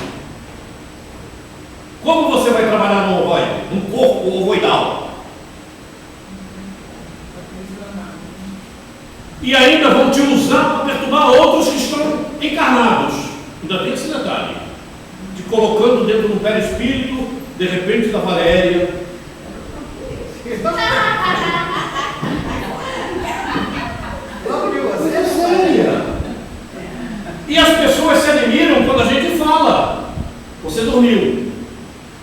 A: Como você vai trabalhar num ovoide? Num corpo ovoidal? E ainda vão te usar para perturbar outros que estão encarnados. Ainda tem esse detalhe. colocando dentro do perispírito, de repente, da Valéria.
C: Vamos de
A: É
C: você,
A: séria. E as pessoas se admiram quando a gente fala. Você dormiu,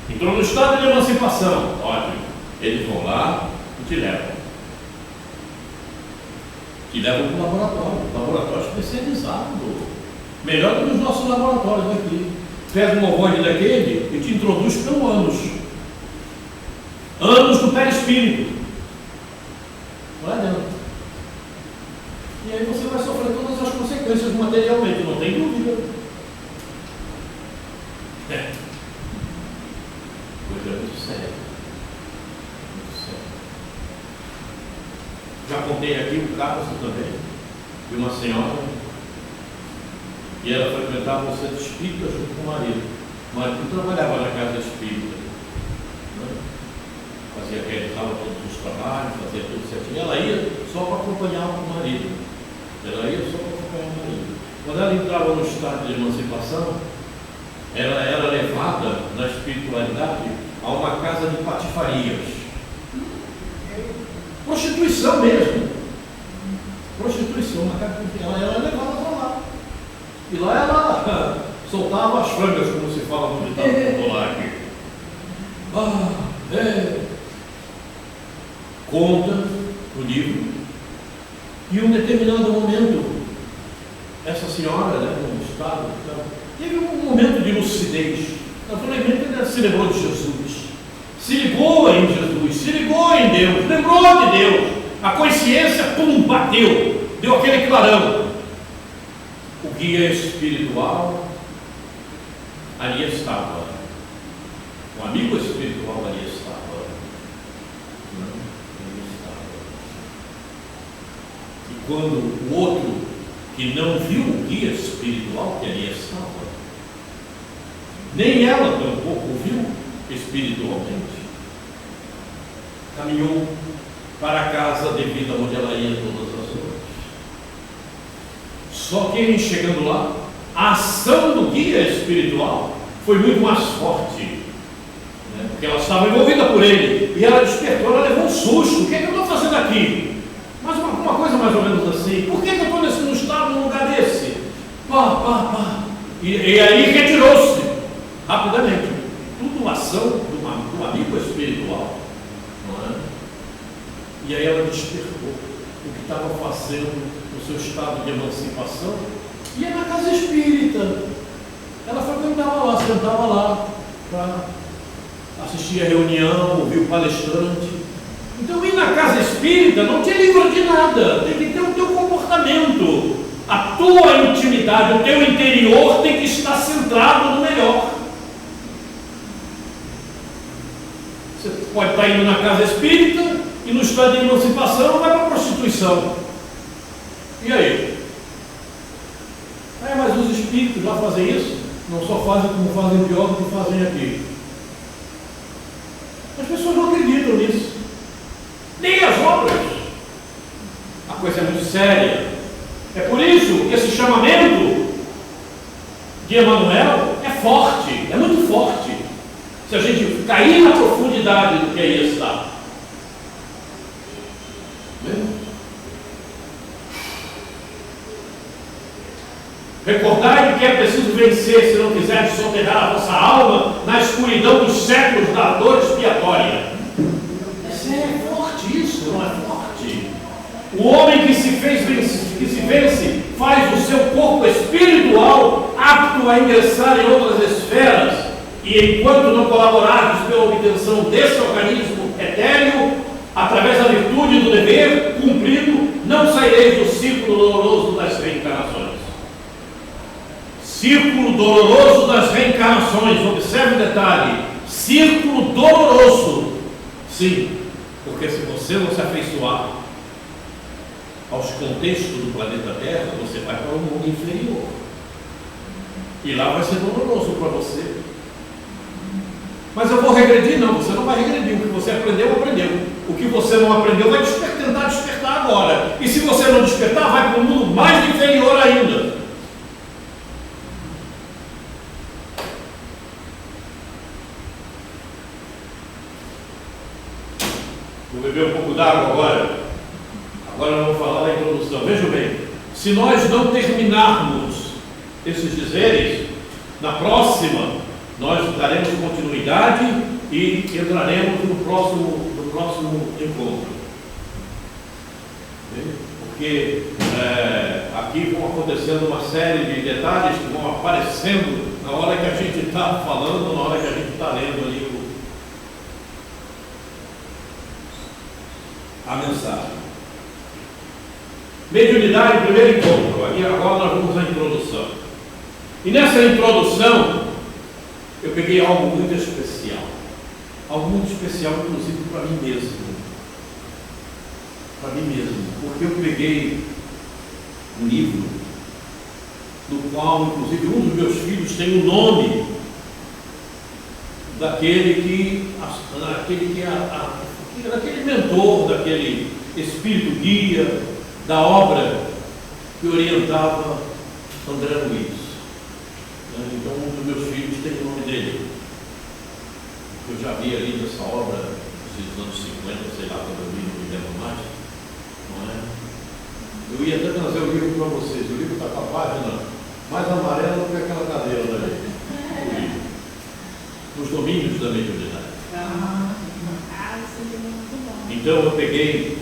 A: entrou no estado de emancipação, ótimo. Eles vão lá e te levam. Te levam para o laboratório especializado. Melhor do que os nossos laboratórios aqui. Pega um ovoide daquele e te introduz pelo ânus. Ânus do perispírito. Lá dentro. E aí você vai sofrer todas as consequências materialmente, não tem dúvida. Coisa muito séria. Muito séria. Já contei aqui o caso também de uma senhora e ela frequentava o centro espírita junto com o marido. O marido trabalhava na casa espírita, né? Realizava todos os trabalhos, fazia tudo certinho. Ela ia só para acompanhar o marido. Quando ela entrava no estado de emancipação, ela era levada na espiritualidade a uma casa de patifarias. Prostituição mesmo. Prostituição, uma casa de... ela era levada para lá. E lá ela soltava as frangas, como se fala no ditado popular aqui. Conta o livro. E em um determinado momento, essa senhora, né, no estado, teve um momento de lucidez. Naturalmente, ela se lembrou de Jesus, se ligou em Jesus, se ligou em Deus, lembrou de Deus. A consciência, pum, bateu, deu aquele clarão. O guia espiritual ali estava, o amigo espiritual ali estava. Quando o outro que não viu o guia espiritual que ali estava, nem ela tampouco viu espiritualmente, caminhou para a casa devida onde ela ia todas as noites. Só que em chegando lá, a ação do guia espiritual foi muito mais forte, né? Porque ela estava envolvida por ele, e ela despertou, ela levou um susto. O que é que eu estou fazendo aqui? Mas uma coisa mais ou menos assim: por que eu estou num estado, num lugar desse? E aí retirou-se rapidamente. Tudo ação do amigo espiritual, não é? E aí ela despertou o que estava fazendo no seu estado de emancipação. Ia na casa espírita. Ela frequentava lá, sentava lá para assistir a reunião, ouvir o palestrante. Então, ir na casa espírita não te livra de nada, tem que ter o teu comportamento, a tua intimidade, o teu interior tem que estar centrado no melhor. Você pode estar indo na casa espírita e no estado de emancipação vai para a prostituição. E aí? Mas os espíritos já fazem isso? Não só fazem como fazem pior do que fazem aqui. As pessoas não acreditam nisso. Nem as obras. A coisa é muito séria. É por isso que esse chamamento de Emmanuel é forte, é muito forte. Se a gente cair na profundidade do que aí está. Recordai que é preciso vencer, se não quiserdes soterrar a vossa alma na escuridão dos séculos da dor expiatória. É forte isso, não é forte? O homem que se vence, faz o seu corpo espiritual apto a ingressar em outras esferas, e enquanto não colaborardes pela obtenção desse organismo etéreo, através da virtude do dever cumprido, não saireis do círculo doloroso das reencarnações. Círculo doloroso das reencarnações, observe o detalhe, círculo doloroso, sim, porque se você não se afeiçoar aos contextos do planeta Terra, você vai para o mundo inferior, e lá vai ser doloroso para você. Mas eu vou regredir? Não, você não vai regredir. O que você aprendeu, aprendeu. O que você não aprendeu, vai tentar despertar agora. E se você não despertar, vai para um mundo mais inferior ainda. Vou beber um pouco d'água agora. Agora eu vou falar da introdução. Vejam bem, se nós não terminarmos esses dizeres, na próxima nós daremos continuidade e entraremos no próximo encontro. Porque aqui vão acontecendo uma série de detalhes que vão aparecendo na hora que a gente está falando, na hora que a gente está lendo ali a mensagem. Mediunidade, primeiro encontro. Aqui agora nós vamos à introdução. E nessa introdução, eu peguei algo muito especial. Algo muito especial, inclusive, para mim mesmo. Para mim mesmo. Porque eu peguei um livro, no qual, inclusive, um dos meus filhos tem o nome daquele mentor, daquele espírito guia da obra que orientava André Luiz. Então, um dos meus filhos tem o nome dele. Eu já vi ali nessa obra, nos anos 50, sei lá, quando eu vi, não me lembro mais. Não é? Eu ia até trazer o livro para vocês. O livro está com a página mais amarela do que aquela cadeira dali. Os domínios da mediunidade. Então eu peguei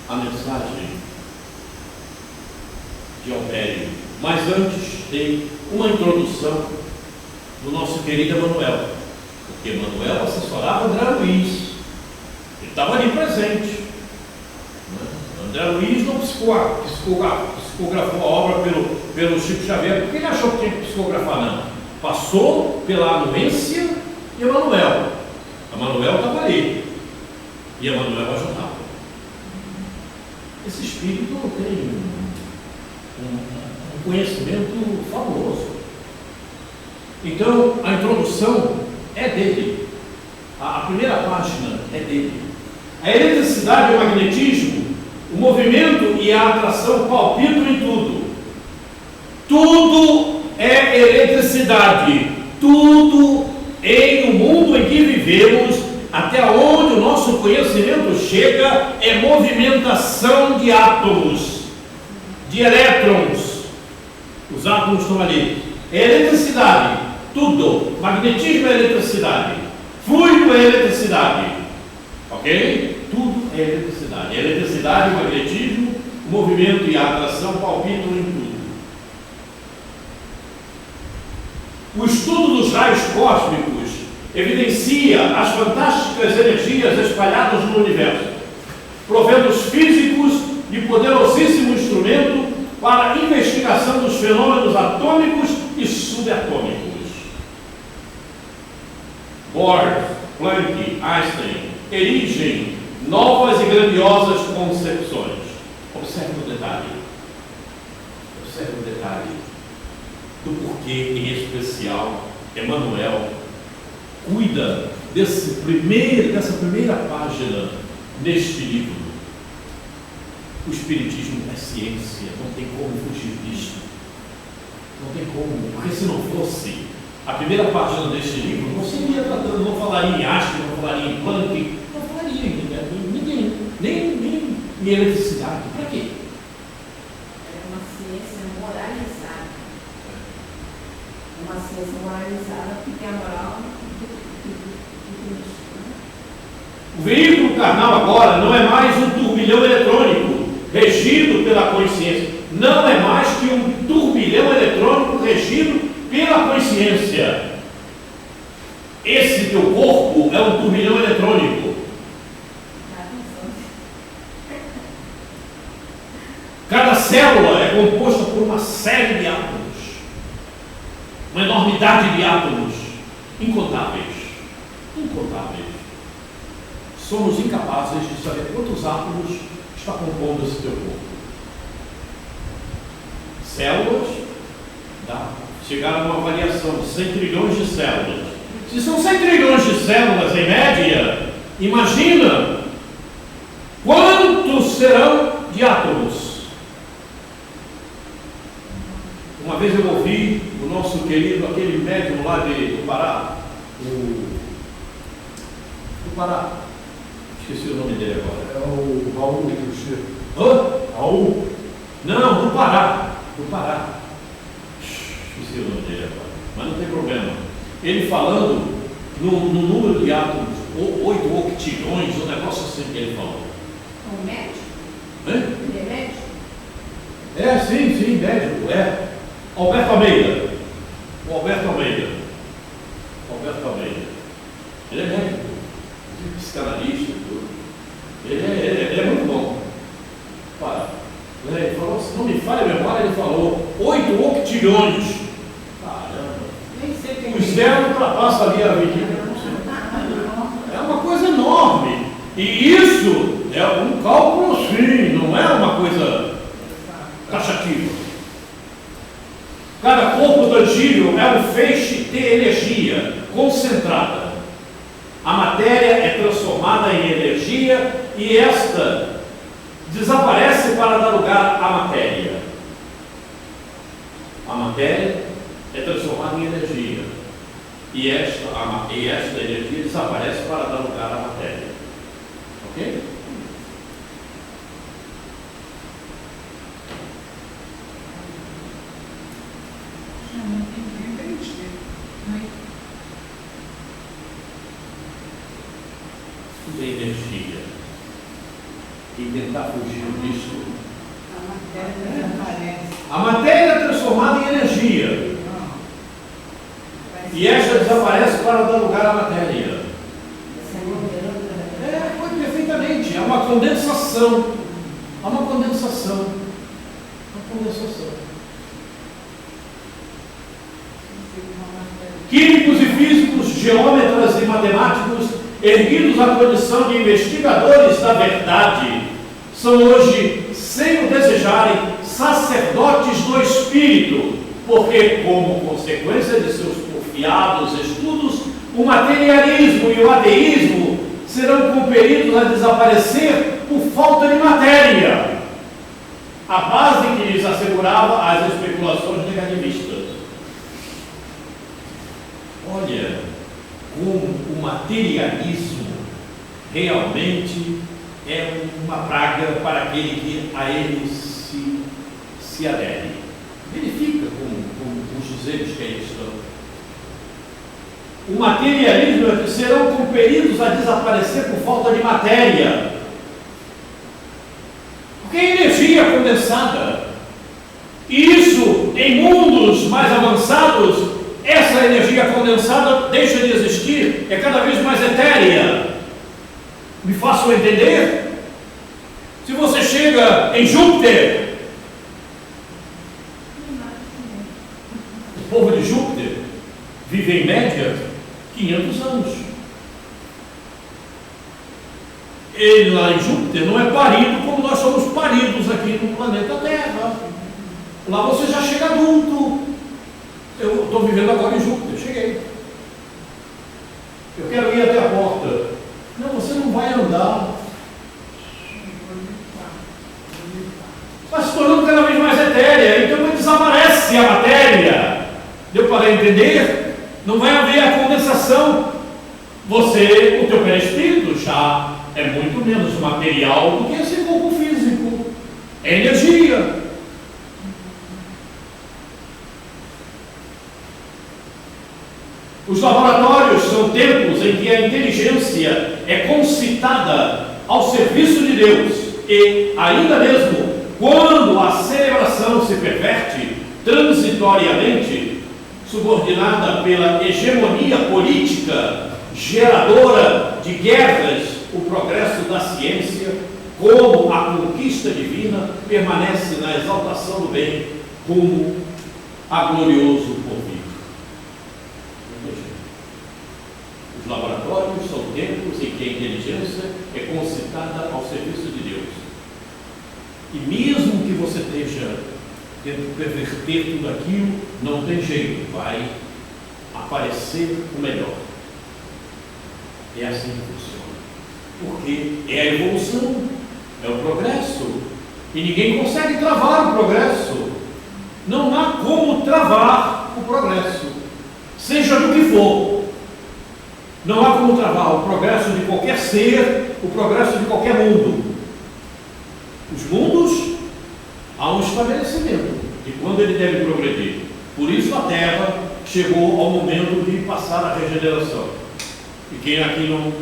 A: a mensagem de Albério. Mas antes tem uma introdução do nosso querido Emanuel, porque Emanuel assessorava André Luiz, ele estava ali presente. André Luiz não psicografou a obra pelo Chico Xavier, porque ele achou que tinha que psicografar, não. Passou pela anuência de Emanuel. Emanuel estava ali e Emanuel ajudava. Esse espírito tem um conhecimento fabuloso. Então, a introdução é dele. A primeira página é dele. A eletricidade e o magnetismo, o movimento e a atração palpitam em tudo. Tudo é eletricidade. Tudo em um mundo em que vivemos, até onde o nosso conhecimento chega, é movimentação de átomos, de elétrons. Os átomos estão ali. É eletricidade, tudo. Magnetismo é eletricidade. Fluido é eletricidade. Ok? Tudo é eletricidade. É eletricidade, o magnetismo, o movimento e a atração palpitam em tudo. O estudo dos raios cósmicos evidencia as fantásticas energias espalhadas no universo, provendo os físicos de poderosíssimo instrumento para a investigação dos fenômenos atômicos e subatômicos. Bohr, Planck, Einstein erigem novas e grandiosas concepções. Observe o detalhe. Observe o detalhe do porquê, em especial, Emanuel cuida dessa primeira página neste livro. O Espiritismo é ciência, não tem como fugir disso. Não tem como, porque se não fosse a primeira página deste livro, não seria tratando, não falaria em Einstein, não falaria em Planck, não falaria em ninguém, nem em eletricidade. Para quê?
E: É uma ciência moralizada. Uma ciência moralizada porque é a moral do Cristo.
A: O veículo carnal agora não é mais um turbilhão eletrônico regido pela consciência. Não é mais que um turbilhão eletrônico regido pela consciência. Esse teu corpo é um turbilhão eletrônico. Cada célula é composta por uma série de átomos. Uma enormidade de átomos. Incontáveis. Incontáveis. Somos incapazes de saber quantos átomos está compondo esse teu corpo. Células, chegaram a uma avaliação de 100 trilhões de células. Se são 100 trilhões de células em média, imagina quantos serão de átomos. Uma vez eu ouvi o nosso querido, aquele médium lá do Pará, Pará. Esqueci o nome dele agora.
F: É o Raul do Cruzeiro.
A: Hã?
F: Raul?
A: Não, do Pará. Do Pará. Esqueci o nome dele agora. Mas não tem problema. Ele falando no número de átomos, 8 octilhões, um negócio assim que ele falou.
E: Um médico?
A: Hein?
E: Ele é médico?
A: É, sim, médico, é. Alberto Almeida. O Alberto Almeida. Alberto Almeida. Ele é médico, psicanalista, tudo. Ele é muito bom. Para. Ele falou, se não me falha a memória, ele falou 8 octilhões. Caramba.
C: Nem sei quem
A: O zero ultrapassa ali a avenida. É uma coisa enorme. E isso é um cálculo sim, não é uma coisa taxativa. Cada corpo tangível é um feixe de energia concentrada. A matéria é transformada em energia e esta desaparece para dar lugar à matéria. A matéria é transformada em energia e esta energia desaparece para dar lugar à matéria. Ok? Tudo é energia. E tentar fugir disso.
C: A matéria desaparece.
A: A matéria é transformada em energia. E esta desaparece para dar lugar à matéria. Foi perfeitamente. É uma condensação. Há uma condensação. Uma condensação. Químicos e físicos, geômetras e matemáticos, erguidos à condição de investigadores da verdade, são hoje, sem o desejarem, sacerdotes do Espírito, porque, como consequência de seus porfiados estudos, o materialismo e o ateísmo serão compelidos a desaparecer por falta de matéria, a base que lhes assegurava as especulações negativistas. Olha como o materialismo realmente é uma praga para aquele que a ele se adere. Verifica como os dizeres que aí estão. O materialismo é que serão compelidos a desaparecer por falta de matéria. Porque é energia condensada. E isso, em mundos mais avançados, essa energia condensada deixa de existir, é cada vez mais etérea. Me façam entender? Se você chega em Júpiter, o povo de Júpiter vive em média 500 anos. Ele lá em Júpiter não é parido como nós somos paridos aqui no planeta Terra. Lá você já chega adulto. Eu estou vivendo agora em Júpiter, cheguei. Eu quero ir até a porta. Não, você não vai andar. Está se tornando cada vez mais etérea, então desaparece a matéria. Deu para entender? Não vai haver a condensação. Você, o teu perispírito já é muito menos material do que esse corpo físico. É energia. Os laboratórios são templos em que a inteligência é concitada ao serviço de Deus e, ainda mesmo, quando a celebração se perverte transitoriamente, subordinada pela hegemonia política geradora de guerras, o progresso da ciência, como a conquista divina, permanece na exaltação do bem rumo a glorioso porvir. Os laboratórios são templos em que a inteligência é concitada ao serviço de Deus. E mesmo que você esteja tentando perverter tudo aquilo, não tem jeito, vai aparecer o melhor. É assim que funciona. Porque é a evolução, é o progresso. E ninguém consegue travar o progresso. Não há como travar o progresso, seja do que for.
F: Não há como travar o progresso de qualquer ser, o progresso de qualquer mundo. Os mundos, há um estabelecimento de quando ele deve progredir. Por isso a Terra chegou ao momento de passar a regeneração. E quem aqui não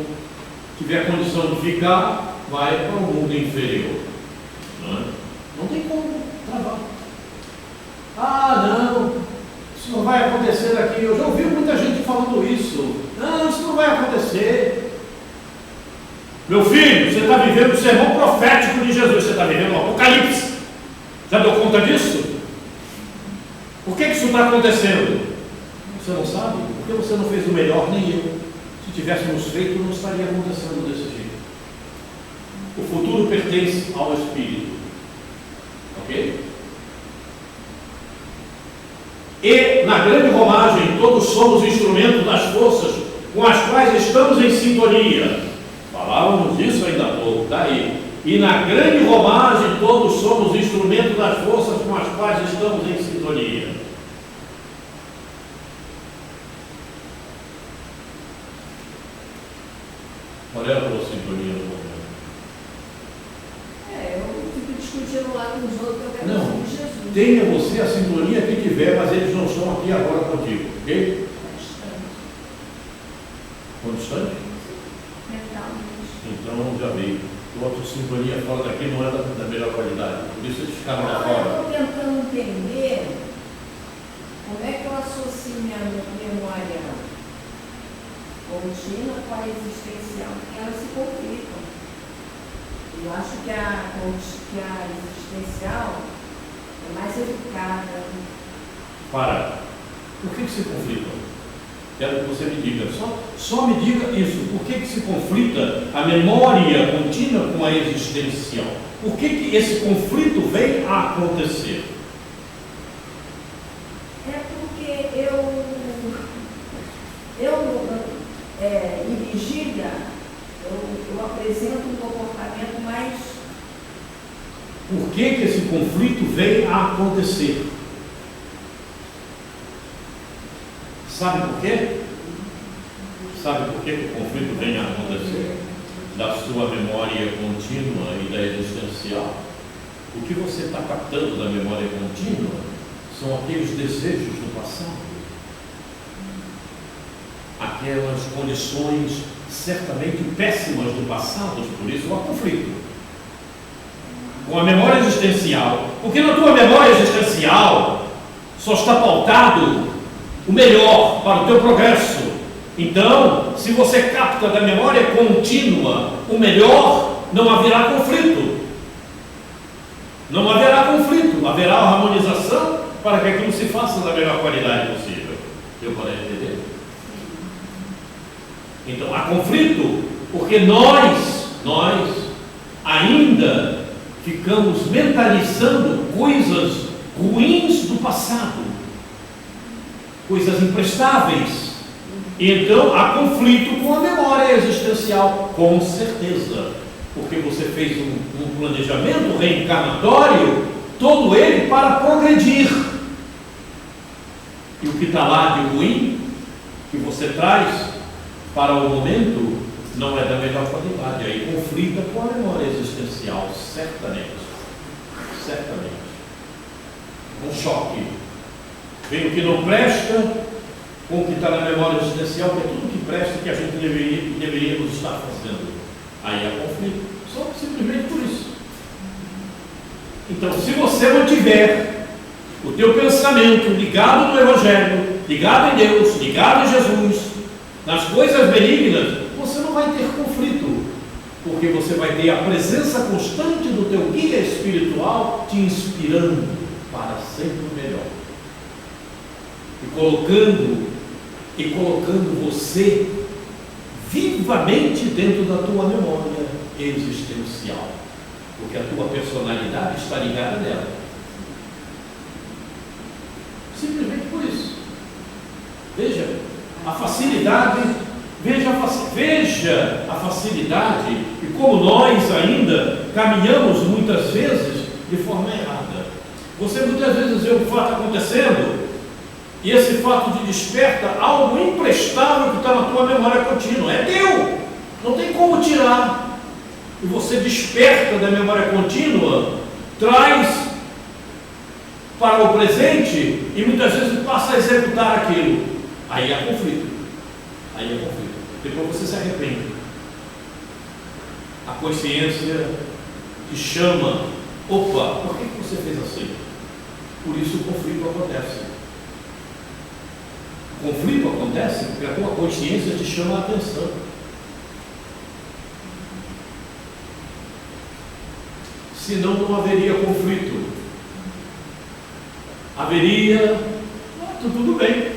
F: tiver condição de ficar, vai para o mundo inferior. Não tem como travar. Não, isso não vai acontecer aqui. Eu já ouvi muita gente falando isso. Não, isso não vai acontecer. Meu filho, você está vivendo o sermão profético de Jesus, você está vivendo o Apocalipse. Já deu conta disso? Por que isso está acontecendo? Você não sabe? Porque você não fez o melhor, nem eu. Se tivéssemos feito, não estaria acontecendo desse jeito. O futuro pertence ao Espírito. Ok? E na grande romagem, todos somos instrumentos das forças com as quais estamos em sintonia. Falávamos disso ainda há pouco, está aí. E na grande romagem, todos somos instrumentos das forças com as quais estamos em sintonia. Qual é a tua sintonia no momento?
E: Eu fico discutindo lá com os outros, eu quero
F: Não.
E: fazer Jesus.
F: Tenha você a sintonia que tiver, mas eles não estão aqui agora contigo, ok? Constante?
E: Mentalmente.
F: Então já veio. Outra sintonia fora daqui não é da melhor qualidade. Por isso eles ficaram lá
E: Eu
F: fora.
E: estou tentando entender como é que eu associo minha memória contínua com a existencial, porque elas se conflitam. Eu acho que a existencial é mais educada.
F: Para. Por que se conflitam? Quero que você me diga. Só me diga isso. Por que se conflita a memória contínua com a existencial? Por que esse conflito vem a acontecer?
E: É porque em vigília, eu apresento um comportamento mais...
F: Por que esse conflito vem a acontecer? Sabe por quê? Sabe por que o conflito vem a acontecer? Da sua memória contínua e da existencial. O que você está captando da memória contínua são aqueles desejos do passado. Aquelas condições certamente péssimas do passado, por isso há conflito. Com a memória existencial. Porque na tua memória existencial só está pautado o melhor para o teu progresso. Então, se você capta da memória contínua o melhor, não haverá conflito. Não haverá conflito, haverá harmonização para que aquilo se faça da melhor qualidade possível. Deu para entender? Então, há conflito porque nós ainda ficamos mentalizando coisas ruins do passado, coisas imprestáveis. E então há conflito com a memória existencial, com certeza, porque você fez um planejamento reencarnatório, todo ele para progredir. E o que está lá de ruim, que você traz para o momento, não é da melhor qualidade. Aí conflita com a memória existencial, certamente. Um choque. Vem o que não presta com o que está na memória existencial, que é tudo que presta que a gente deveríamos estar fazendo. Aí há conflito. Só simplesmente por isso. Então, se você mantiver o teu pensamento ligado no Evangelho, ligado em Deus, ligado em Jesus, nas coisas benignas, você não vai ter conflito, porque você vai ter a presença constante do teu guia espiritual te inspirando para sempre o melhor e colocando você vivamente dentro da tua memória existencial, porque a tua personalidade está ligada nela. Simplesmente por isso. Veja a facilidade, veja a facilidade e como nós ainda caminhamos muitas vezes de forma errada. Você muitas vezes vê o fato acontecendo E esse fato te desperta algo imprestável que está na tua memória contínua. É teu, não tem como tirar. E você desperta da memória contínua, traz para o presente e muitas vezes passa a executar aquilo. Aí há conflito. Aí é conflito. Depois você se arrepende. A consciência te chama. Opa, por que você fez assim? Por isso o conflito acontece. O conflito acontece porque a tua consciência te chama a atenção. Senão não haveria conflito. Haveria, tudo bem.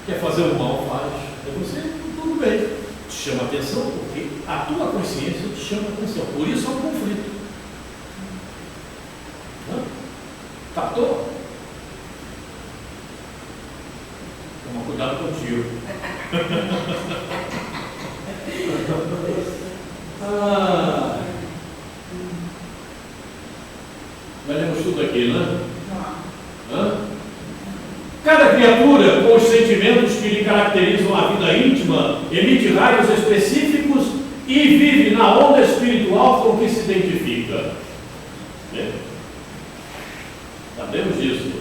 F: Quer fazer o mal, faz. É você, tudo bem. Te chama a atenção porque a tua consciência te chama a atenção. Por isso é um conflito. Captou? Toma cuidado contigo. Valemos tudo aqui, né? Cada criatura, com os sentimentos que lhe caracterizam a vida íntima, emite raios específicos e vive na onda espiritual com que se identifica. Sabemos disso.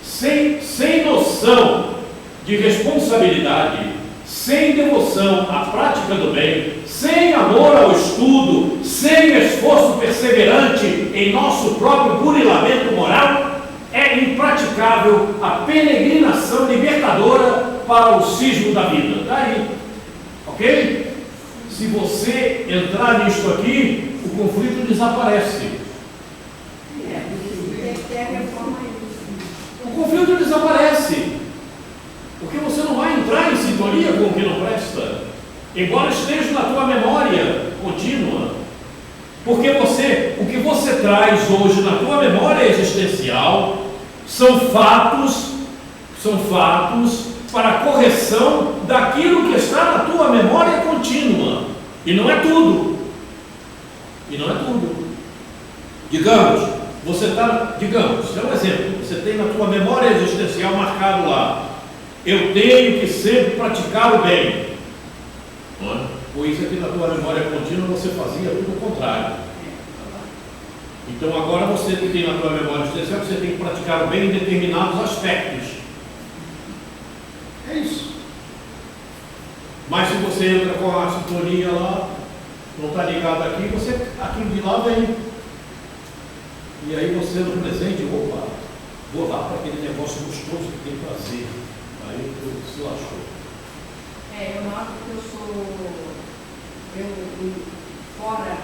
F: Sem noção de responsabilidade, sem devoção à prática do bem, sem amor ao estudo, sem esforço perseverante em nosso próprio burilamento moral, é impraticável a peregrinação libertadora para o cisma da vida. Está aí, ok? Se você entrar nisto aqui, o conflito desaparece. O conflito desaparece, porque você não vai entrar em sintonia com o que não presta, embora esteja na tua memória contínua. Porque o que você traz hoje na tua memória existencial são fatos para a correção daquilo que está na tua memória contínua. E não é tudo. Digamos, é um exemplo, você tem na tua memória existencial marcado lá: eu tenho que sempre praticar o bem. Não é? Pois aqui na tua memória contínua você fazia tudo o contrário. Então agora você tem na tua memória existencial que você tem que praticar o bem em determinados aspectos. É isso. Mas se você entra com a sintonia lá, não está ligado aqui, aquilo de lá vem. E aí você no presente, opa, vou lá para aquele negócio gostoso que tem prazer. Aí você se lascou.
E: Eu noto que eu fora,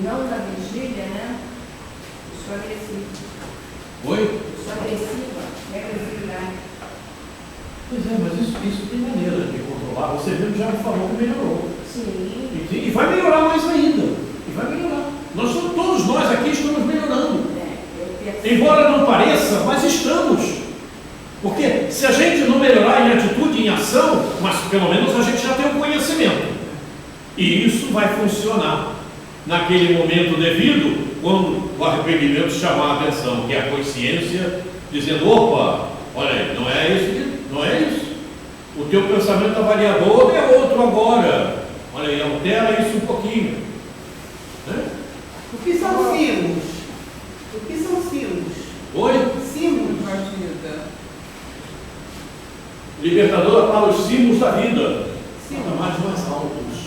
E: não da vigília, né? Eu sou agressiva.
F: Oi?
E: Eu sou agressiva, é agressividade.
F: Pois é, mas isso tem maneira de controlar. Você mesmo já me falou que melhorou.
E: Sim.
F: E vai melhorar mais ainda. E vai melhorar. Todos nós aqui estamos melhorando. Embora não pareça, mas estamos. Porque se a gente não melhorar em atitude, em ação, mas pelo menos a gente já tem um conhecimento. E isso vai funcionar naquele momento devido, quando o arrependimento chamar a atenção, que é a consciência, dizendo: opa, olha aí, não é isso. O teu pensamento avaliador é outro agora. Olha aí, altera isso um pouquinho. Né?
C: O que são símbolos? O que são símbolos?
F: Oi?
C: Símbolos.
F: Libertadora para os símbolos da vida.
C: Símbolos.
F: Mais altos.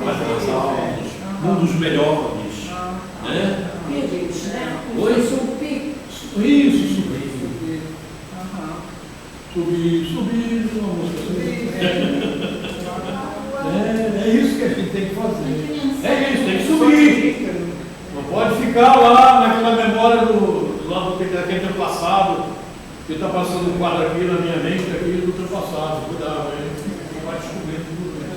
F: Mais altos. Mundos melhores. Né?
E: Picos, né?
F: Oi?
E: Um pico.
F: Isso, subir, uma música subir. É isso que a gente tem que fazer. É isso, tem que subir. Não pode ficar lá naquela memória daquele tempo passado, que está passando um quadro aqui na minha mente, aqui do tempo passado. Cuidado, hein? Não vai descobrir tudo isso.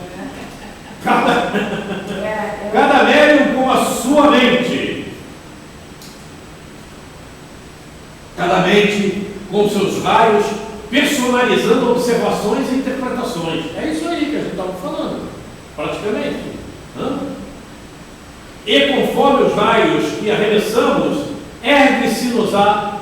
F: Cada médium com a sua mente. Cada mente com seus raios, personalizando observações e interpretações. É isso aí que a gente estava falando, praticamente. E conforme os raios que arremessamos, ergue-se-nos-á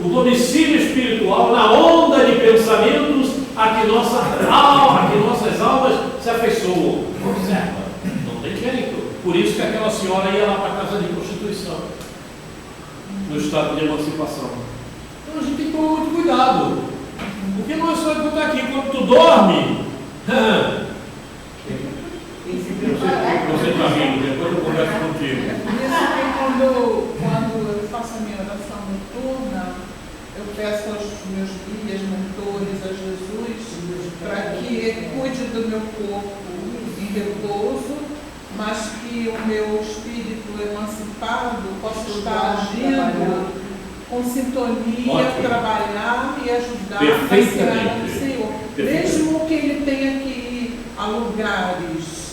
F: o domicílio espiritual na onda de pensamentos a que nossas almas se afeiçoam. Observa, não tem jeito. Por isso que aquela senhora ia lá para a casa de prostituição, no estado de emancipação. Então a gente tem que tomar muito cuidado, porque não é só escutar aqui, quando tu dorme, você está rindo, depois eu converso contigo.
D: Isso que quando eu faço a minha oração noturna, eu peço aos meus guias, mentores, a Jesus, para que ele cuide do meu corpo em repouso, mas que o meu espírito emancipado possa estar agindo com sintonia,
F: Ótimo.
D: trabalhar e ajudar a
F: Perfeitamente.
D: passear no Senhor. Mesmo que ele tenha que ir a lugares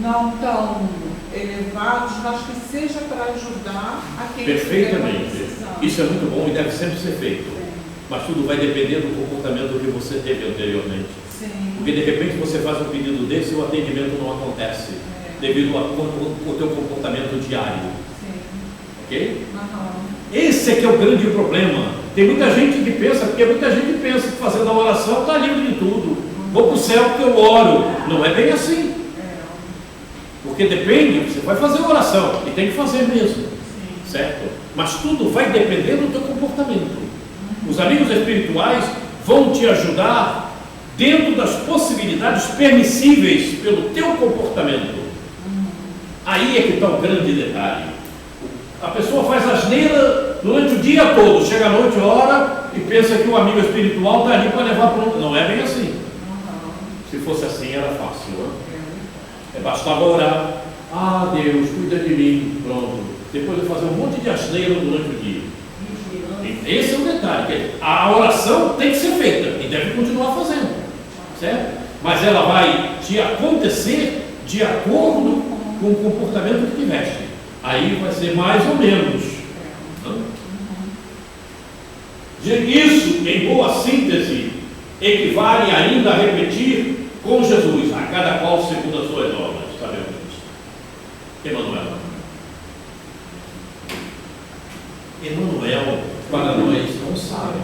D: não tão elevados, mas que seja para ajudar a quem estiver
F: Perfeitamente.
D: precisando.
F: Isso é muito bom e deve sempre ser feito. Mas tudo vai depender do comportamento que você teve anteriormente.
D: Sim.
F: Porque de repente você faz um pedido desse e o atendimento não acontece, devido ao teu comportamento diário.
D: Sim.
F: Ok?
D: Aham.
F: Esse é que é o grande problema. Tem muita gente que pensa, porque muita gente pensa que fazendo a oração está livre de tudo. Vou para o céu porque eu oro. Não é bem assim. Porque depende, você vai fazer a oração e tem que fazer mesmo. Certo? Mas tudo vai depender do teu comportamento. Os amigos espirituais vão te ajudar dentro das possibilidades permissíveis pelo teu comportamento. Aí é que está o grande detalhe. A pessoa faz asneira durante o dia todo, chega à noite, ora e pensa que o amigo espiritual está ali para levar para um... Não é bem assim. Se fosse assim era fácil, né? Bastava orar. Ah, Deus, cuida de mim. Pronto. Depois de fazer um monte de asneira durante o dia. Esse é o detalhe. Que a oração tem que ser feita e deve continuar fazendo. Certo? Mas ela vai te acontecer de acordo com o comportamento que tiveste. Aí vai ser mais ou menos. Isso, em boa síntese, equivale ainda a repetir com Jesus, a cada qual segundo as suas obras. Sabemos disso. Emanuel. Emanuel, para nós, não sabe.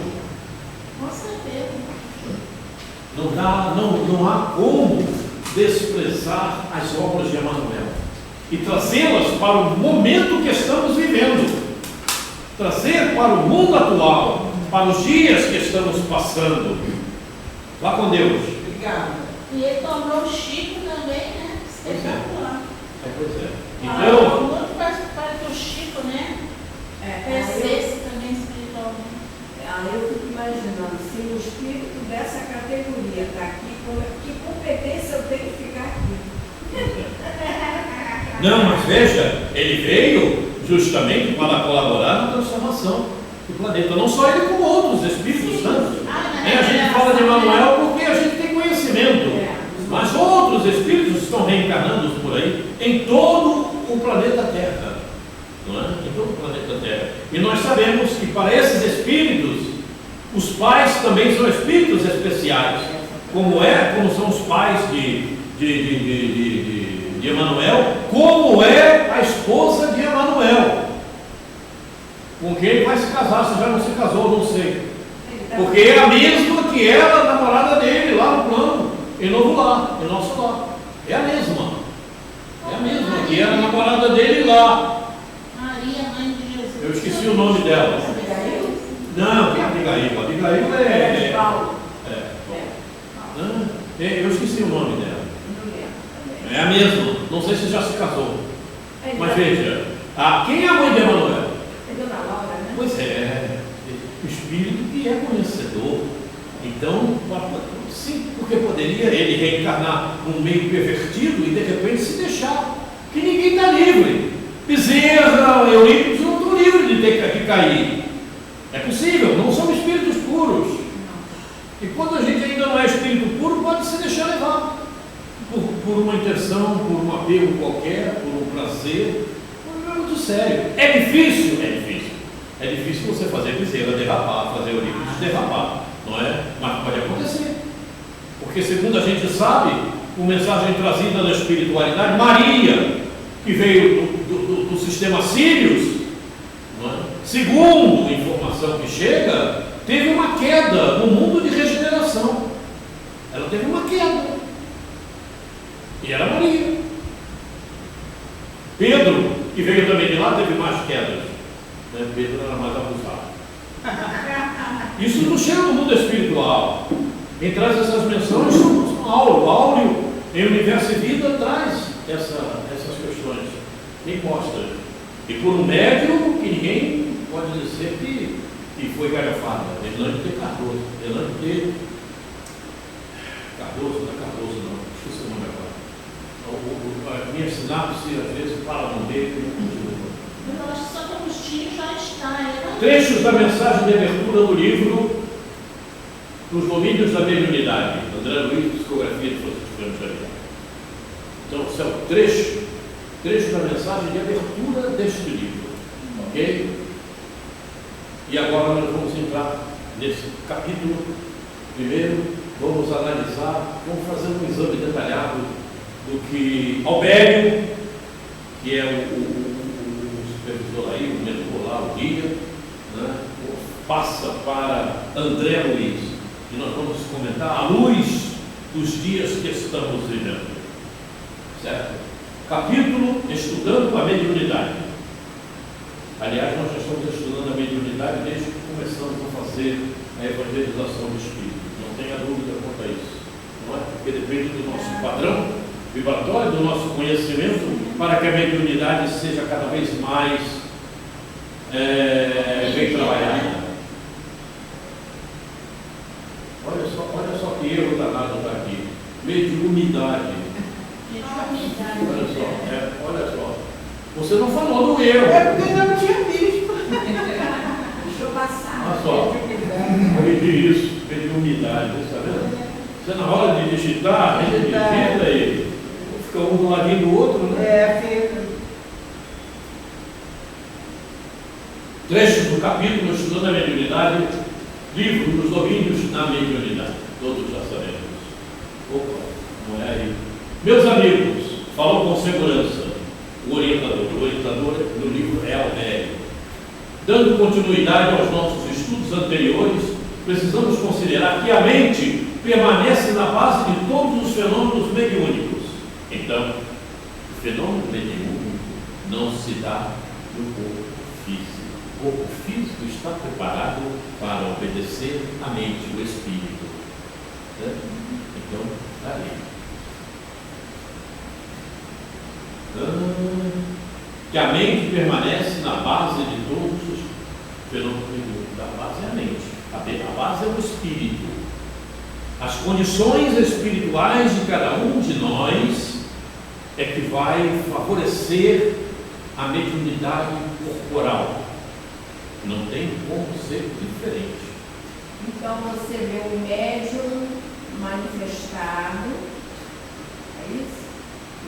B: Com certeza.
F: Não há como desprezar as obras de Emanuel e trazê-las para o momento que estamos vivendo, trazer para o mundo atual, para os dias que estamos passando. Vá com Deus.
D: Obrigada.
B: E ele tomou o Chico também, né? Espetacular.
F: Pois é.
B: Então, muito para que o Chico, né? Crescesse também espiritualmente.
E: Aí eu fico imaginando, se o espírito dessa categoria está aqui, que competência eu tenho de ficar aqui?
F: Não, mas veja, ele veio justamente para colaborar na transformação do planeta. Não só ele, como outros espíritos santos. A gente fala de Emanuel porque a gente tem conhecimento. Mas outros espíritos estão reencarnando por aí em todo o planeta Terra. Não é? Em todo o planeta Terra. E nós sabemos que para esses espíritos, os pais também são espíritos especiais. Como são os pais de Emanuel, como é a esposa de Emanuel, com quem ele vai se casar, se já não se casou, não sei. Porque é a mesma que era a namorada dele lá no plano, em Novo Lar, em nosso lar. É a mesma. É a mesma que era a namorada dele lá.
B: Maria, mãe de Jesus.
F: Eu esqueci o nome dela. Não, que Abigail. Abigail é. Eu esqueci o nome dela. É a mesma. Não sei se já se casou. Mas veja, quem é a mãe de Emanuel?
E: É Dona Laura, né?
F: Pois é, o espírito que é conhecedor. Então, sim, porque poderia ele reencarnar num meio pervertido e de repente se deixar. Que ninguém está livre. Bezerra, Eurípides não estão livres de ter que cair. É possível, não são espíritos puros. E quando a gente ainda não é espírito puro, pode se deixar levar por uma intenção, por um apego qualquer, por um prazer. Não é muito sério. É difícil? É difícil. É difícil você fazer Bezerra derrapar, fazer Eurípides derrapar, não é? Mas pode acontecer. Porque segundo a gente sabe, uma mensagem trazida da espiritualidade, Maria, que veio do sistema Sírios, não é? Segundo a informação que chega, teve uma queda no mundo de regeneração. Ela teve uma queda. E era Maria. Pedro, que veio também de lá, teve mais quedas. Né? Pedro era mais abusado. Isso não chega no mundo espiritual. Quem traz essas menções são Áureo. Áureo, em Universo e Vida, traz essas questões. Quem mostra? E por um médium que ninguém pode dizer que foi galhofada. Elane de Cardoso. Elane de Cardoso, não é Cardoso não. Esqueci o nome agora. A minha sinapse às vezes para no meio e não continua.
B: Eu acho que Santo Agostinho já está.
F: Trechos da mensagem de abertura do livro Nos Domínios da Mediunidade, André Luiz, Psicografia de Franciscano Xavier. Então, esse é o trecho da mensagem de abertura deste livro. Ok? E agora nós vamos entrar nesse capítulo. Primeiro, vamos analisar, vamos fazer um exame detalhado do que Albério, que é o supervisor aí, o mentor lá, o guia, né, passa para André Luiz. E nós vamos comentar à luz dos dias que estamos vivendo. Certo? Capítulo Estudando a Mediunidade. Aliás, nós já estamos estudando a mediunidade desde que começamos a fazer a evangelização do Espírito. Não tenha dúvida quanto a isso. Não é? Porque depende do nosso padrão vibratório, do nosso conhecimento, para que a mediunidade seja cada vez mais bem trabalhada. Olha só que erro danado está aqui. Mediunidade. Olha só. Você não falou do erro.
C: É porque eu não tinha visto.
E: Deixou passar.
F: Olha só. Pedir isso, mediunidade, está vendo? Você na hora de digitar, a gente digita aí. Fica um do ladinho do outro, né?
C: Fica.
F: Trechos do capítulo Estudando a Mediunidade, livro dos domínios da mediunidade. Todos já sabemos. Opa, não é aí. Meus amigos, falou com segurança o orientador. O orientador no livro é Albério. Dando continuidade aos nossos estudos anteriores, precisamos considerar que a mente permanece na base de todos os fenômenos mediúnicos. Então, o fenômeno mediúnico não se dá no corpo físico. O corpo físico está preparado para obedecer a mente, o espírito. Né? Então, está ali. Que a mente permanece na base de todos os fenômenos mediúnicos. A base é a mente. A base é o espírito. As condições espirituais de cada um de nós é que vai favorecer a mediunidade corporal. Não tem como ser diferente.
E: Então você vê o médium manifestado, é isso?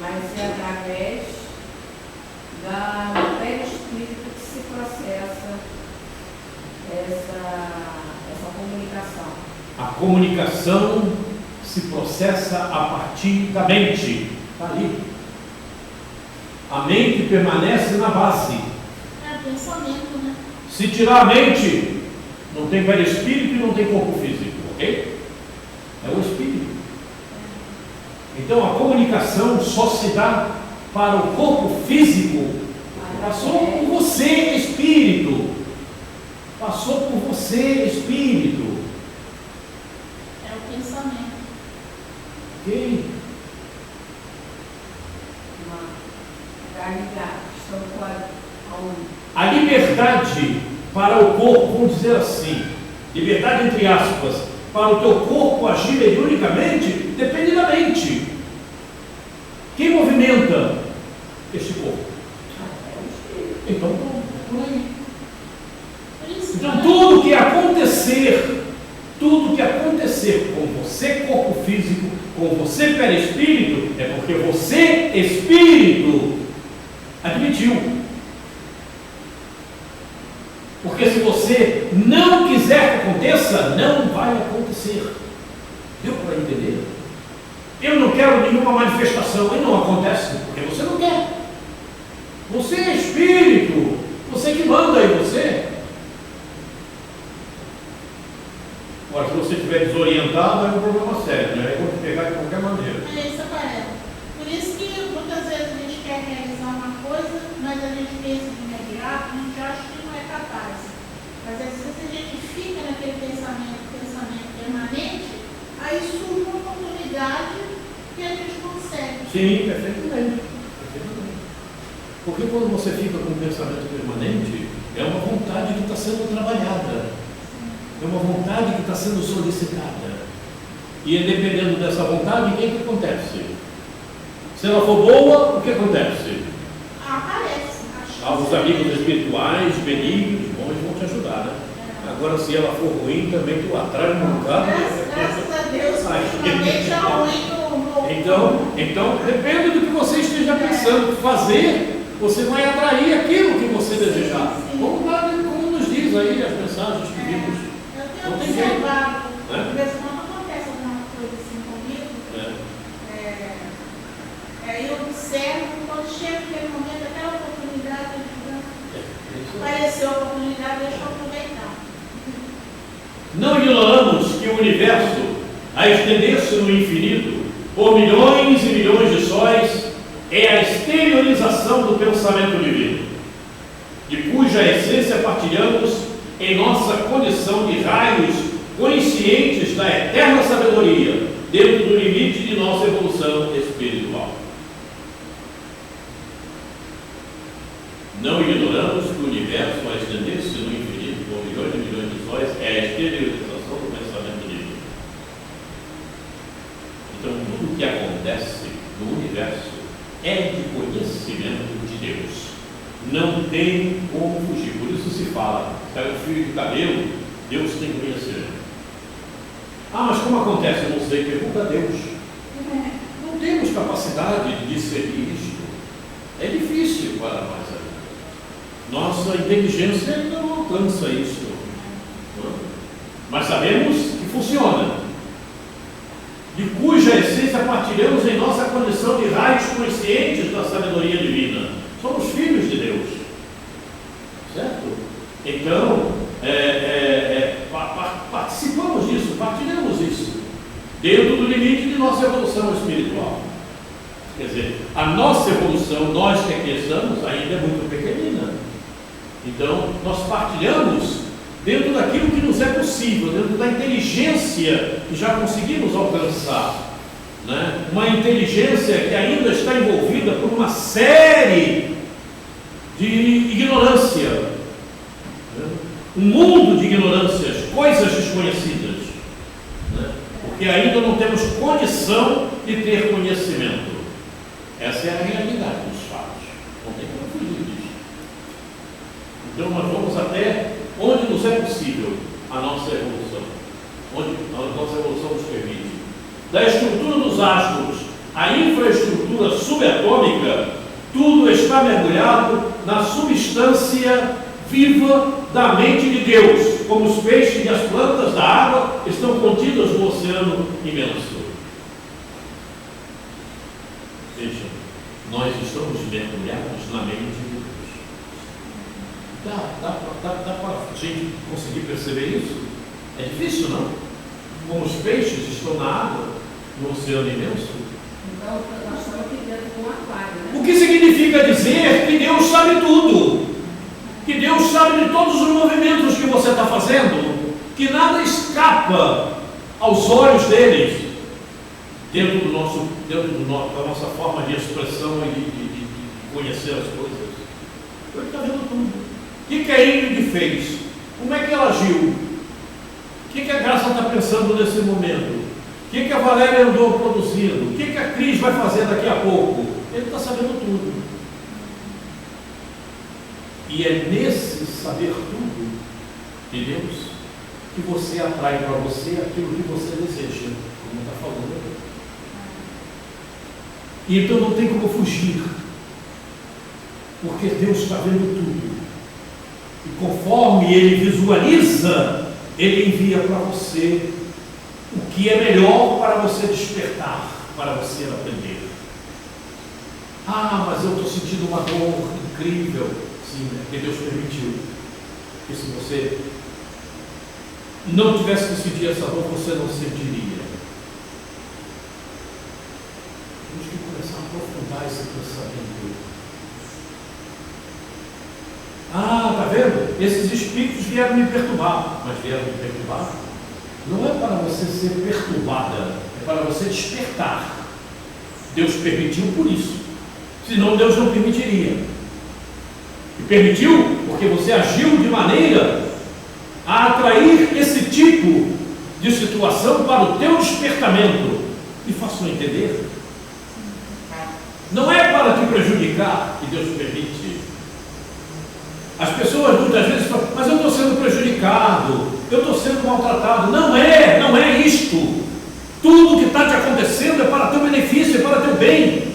E: Mas é através da perispírito que se processa essa comunicação.
F: A comunicação se processa a partir da mente. Está ali. A mente permanece na base.
B: É pensamento, né?
F: Se tirar a mente, não tem perispírito e não tem corpo físico, ok? É o espírito. Então a comunicação só se dá para o corpo físico. Passou por você, espírito. Passou por você, espírito.
B: É o pensamento.
F: Ok? A liberdade para o corpo, vamos dizer assim, liberdade entre aspas, para o teu corpo agir mediunicamente, depende da mente. Quem movimenta este corpo? Então, por aí.
B: Por isso,
F: Então, tudo que acontecer com você, corpo físico, com você, perispírito, é porque você, espírito, admitiu. Porque se você não quiser que aconteça, não vai acontecer. Deu para entender? Eu não quero nenhuma manifestação, e não acontece, porque você não quer. Você é espírito, você que manda em você. Agora, se você estiver desorientado, é um problema sério, né? É como pegar de qualquer maneira.
B: É isso, aparece. Por isso que muitas vezes a gente quer realizar uma coisa, mas a gente pensa de imediato, a gente acha que não é capaz. Mas às vezes a gente fica naquele pensamento permanente, aí surge uma oportunidade que a gente consegue.
F: Sim, perfeitamente. Porque quando você fica com um pensamento permanente, é uma vontade que está sendo trabalhada, é uma vontade que está sendo solicitada. E dependendo dessa vontade, o que acontece? Se ela for boa, o que acontece?
B: Aparece.
F: Os amigos espirituais, benignos, bons, vão te ajudar, né? Agora, se ela for ruim, também tu atrai um bocado.
B: Graças a Deus, ultimamente é ruim no...
F: Então, depende do que você esteja pensando fazer, você vai atrair aquilo que você desejar. Como nos diz aí as mensagens que vimos.
B: Eu tenho observado, de vez em quando acontece alguma coisa assim comigo, aí eu observo, quando chega aquele momento, aquela oportunidade, apareceu a oportunidade, deixa eu aproveitar.
F: Não ignoramos que o universo, a estender-se no infinito, por milhões e milhões de sóis, é a exteriorização do pensamento divino, de cuja essência partilhamos em nossa condição de raios conscientes da eterna sabedoria, dentro do limite de nossa evolução espiritual. Não ignoramos que o universo, a estender-se no infinito por milhões e milhões de sóis, é a exteriorização do pensamento divino. Então, tudo o que acontece no universo é de conhecimento de Deus. Não tem como fugir. Por isso se fala, caiu um fio de cabelo, Deus tem conhecimento. Ah, mas como acontece? Eu não sei, pergunta a Deus. Não temos capacidade de discernir isto. É difícil para nós. Nossa inteligência não alcança isso. Mas sabemos que funciona. De cuja essência partilhamos em nossa condição de raios conscientes da sabedoria divina. Somos filhos de Deus. Certo? Então, participamos disso, partilhamos isso, dentro do limite de nossa evolução espiritual. Quer dizer, a nossa evolução, nós que aqui estamos, ainda é muito pequenina. Então, nós partilhamos dentro daquilo que nos é possível, dentro da inteligência que já conseguimos alcançar, né? Uma inteligência que ainda está envolvida por uma série de ignorância, né? Um mundo de ignorâncias, coisas desconhecidas, né? Porque ainda não temos condição de ter conhecimento. Essa é a realidade dos fatos, não tem como fugir disso. Então nós vamos até onde nos é possível a nossa evolução, onde a nossa evolução nos permite. Da estrutura dos átomos à infraestrutura subatômica, tudo está mergulhado na substância viva da mente de Deus, como os peixes e as plantas da água estão contidas no oceano imenso. Veja, nós estamos mergulhados na mente de Deus. Dá para a gente conseguir perceber isso? É difícil, não? Como os peixes estão na água, no oceano imenso.
E: Então, nós estamos aqui dentro de um aquário, né?
F: O que significa dizer que Deus sabe tudo? Que Deus sabe de todos os movimentos que você está fazendo? Que nada escapa aos olhos deles, dentro da nossa forma de expressão e de conhecer as coisas. Ele está vendo tudo. O que a Ingrid fez? Como é que ela agiu? O que a Graça está pensando nesse momento? O que a Valéria andou produzindo? O que a Cris vai fazer daqui a pouco? Ele está sabendo tudo. E é nesse saber tudo de Deus que você atrai para você aquilo que você deseja, como está falando aqui. E então não tem como fugir, porque Deus está vendo tudo. E conforme Ele visualiza, Ele envia para você o que é melhor para você despertar, para você aprender. Ah, mas eu estou sentindo uma dor incrível. Sim, porque Deus permitiu. Porque se você não tivesse que sentir essa dor, você não sentiria. Temos que começar a aprofundar esse pensamento. Ah, tá vendo? Esses espíritos vieram me perturbar, mas vieram me perturbar. Não é para você ser perturbada, é para você despertar. Deus permitiu por isso. Senão Deus não permitiria. E permitiu porque você agiu de maneira a atrair esse tipo de situação para o teu despertamento. Me façam entender? Não é para te prejudicar que Deus permite. As pessoas muitas vezes falam, mas eu estou sendo prejudicado, eu estou sendo maltratado. Não é isto. Tudo que está te acontecendo é para teu benefício, é para teu bem.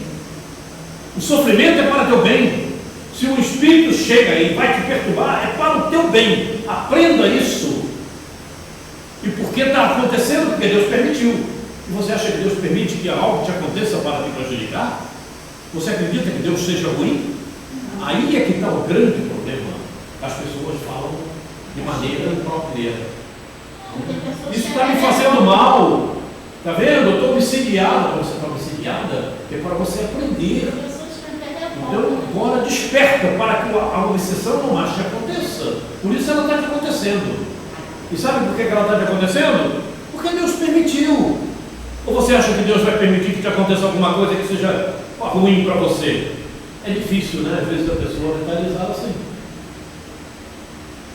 F: O sofrimento é para teu bem. Se um espírito chega e vai te perturbar, é para o teu bem. Aprenda isso. E por que está acontecendo? Porque Deus permitiu. E você acha que Deus permite que algo te aconteça para te prejudicar? Você acredita que Deus seja ruim? Aí é que está o grande problema. As pessoas falam de maneira imprópria. Isso está me fazendo mal. Está vendo? Eu estou obsidiada. Você está obsidiada? É para você aprender. Então, agora desperta para que a obsessão não mais te aconteça. Por isso ela está te acontecendo. E sabe por que ela está te acontecendo? Porque Deus permitiu. Ou você acha que Deus vai permitir que te aconteça alguma coisa que seja ruim para você? É difícil, né? Às vezes a pessoa mentalizar assim.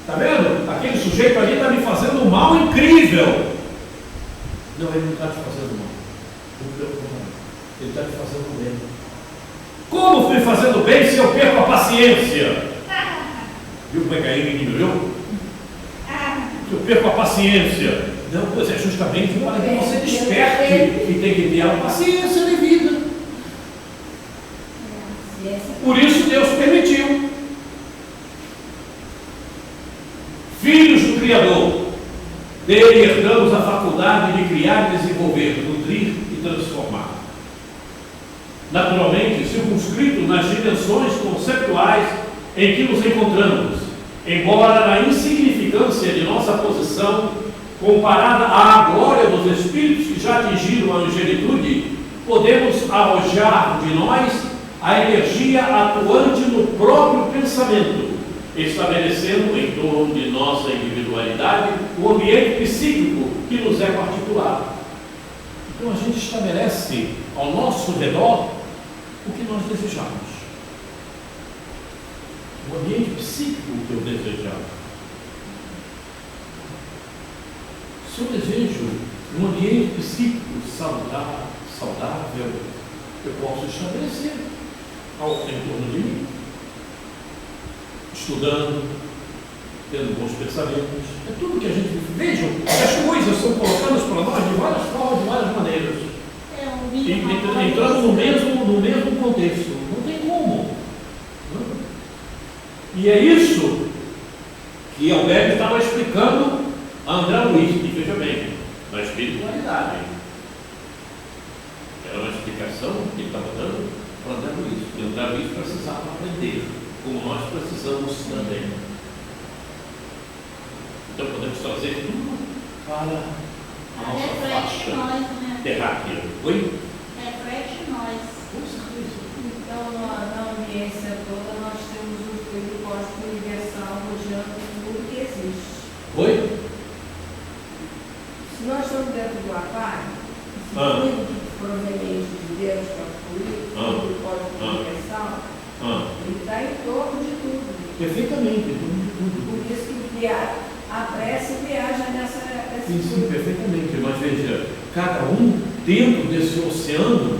F: Está vendo? Aquele sujeito ali está me fazendo um mal incrível. Não, ele não está te fazendo mal. Ele está te fazendo bem. Como fui fazendo bem se eu perco a paciência? Viu como é que aí me diminuiu? Se eu perco a paciência. Não, pois é justamente para que você desperte e tem que ter a paciência devida. Por isso Deus permitiu. Filhos do Criador, dele herdamos a faculdade de criar e desenvolver, nutrir e transformar. Naturalmente, circunscrito nas dimensões conceptuais em que nos encontramos, embora na insignificância de nossa posição, comparada à glória dos espíritos que já atingiram a angelitude, podemos arrojar de nós a energia atuante no próprio pensamento, estabelecendo em torno de nossa individualidade o ambiente psíquico que nos é particular. Então a gente estabelece ao nosso redor o que nós desejamos. O ambiente psíquico que eu desejava. Se eu desejo um ambiente psíquico saudável, eu posso estabelecer em torno de mim, estudando, tendo bons pensamentos. É tudo que a gente veja. As coisas são colocadas para nós de várias formas, de várias maneiras. Entrando no mesmo contexto. Não tem como. E é isso que Alberto estava explicando a André Luiz, e veja bem, na espiritualidade. Era uma explicação que ele estava dando para André Luiz. E André Luiz precisava aprender, como nós precisamos também. Então podemos trazer tudo para a nossa faixa terráquea. Oi?
B: Reflete nós.
F: Com certeza.
E: Então, na audiência toda, nós temos o espelho cósmico universal rodeando tudo que existe.
F: Oi?
E: Se nós estamos dentro do aquário, esse fluido que proveniente de Deus para o fluido cósmico universal, ele está em torno de tudo.
F: Perfeitamente, em torno de tudo.
E: Por isso que a prece viaja nessa.
F: Sim, perfeitamente. Mas veja, cada um dentro desse oceano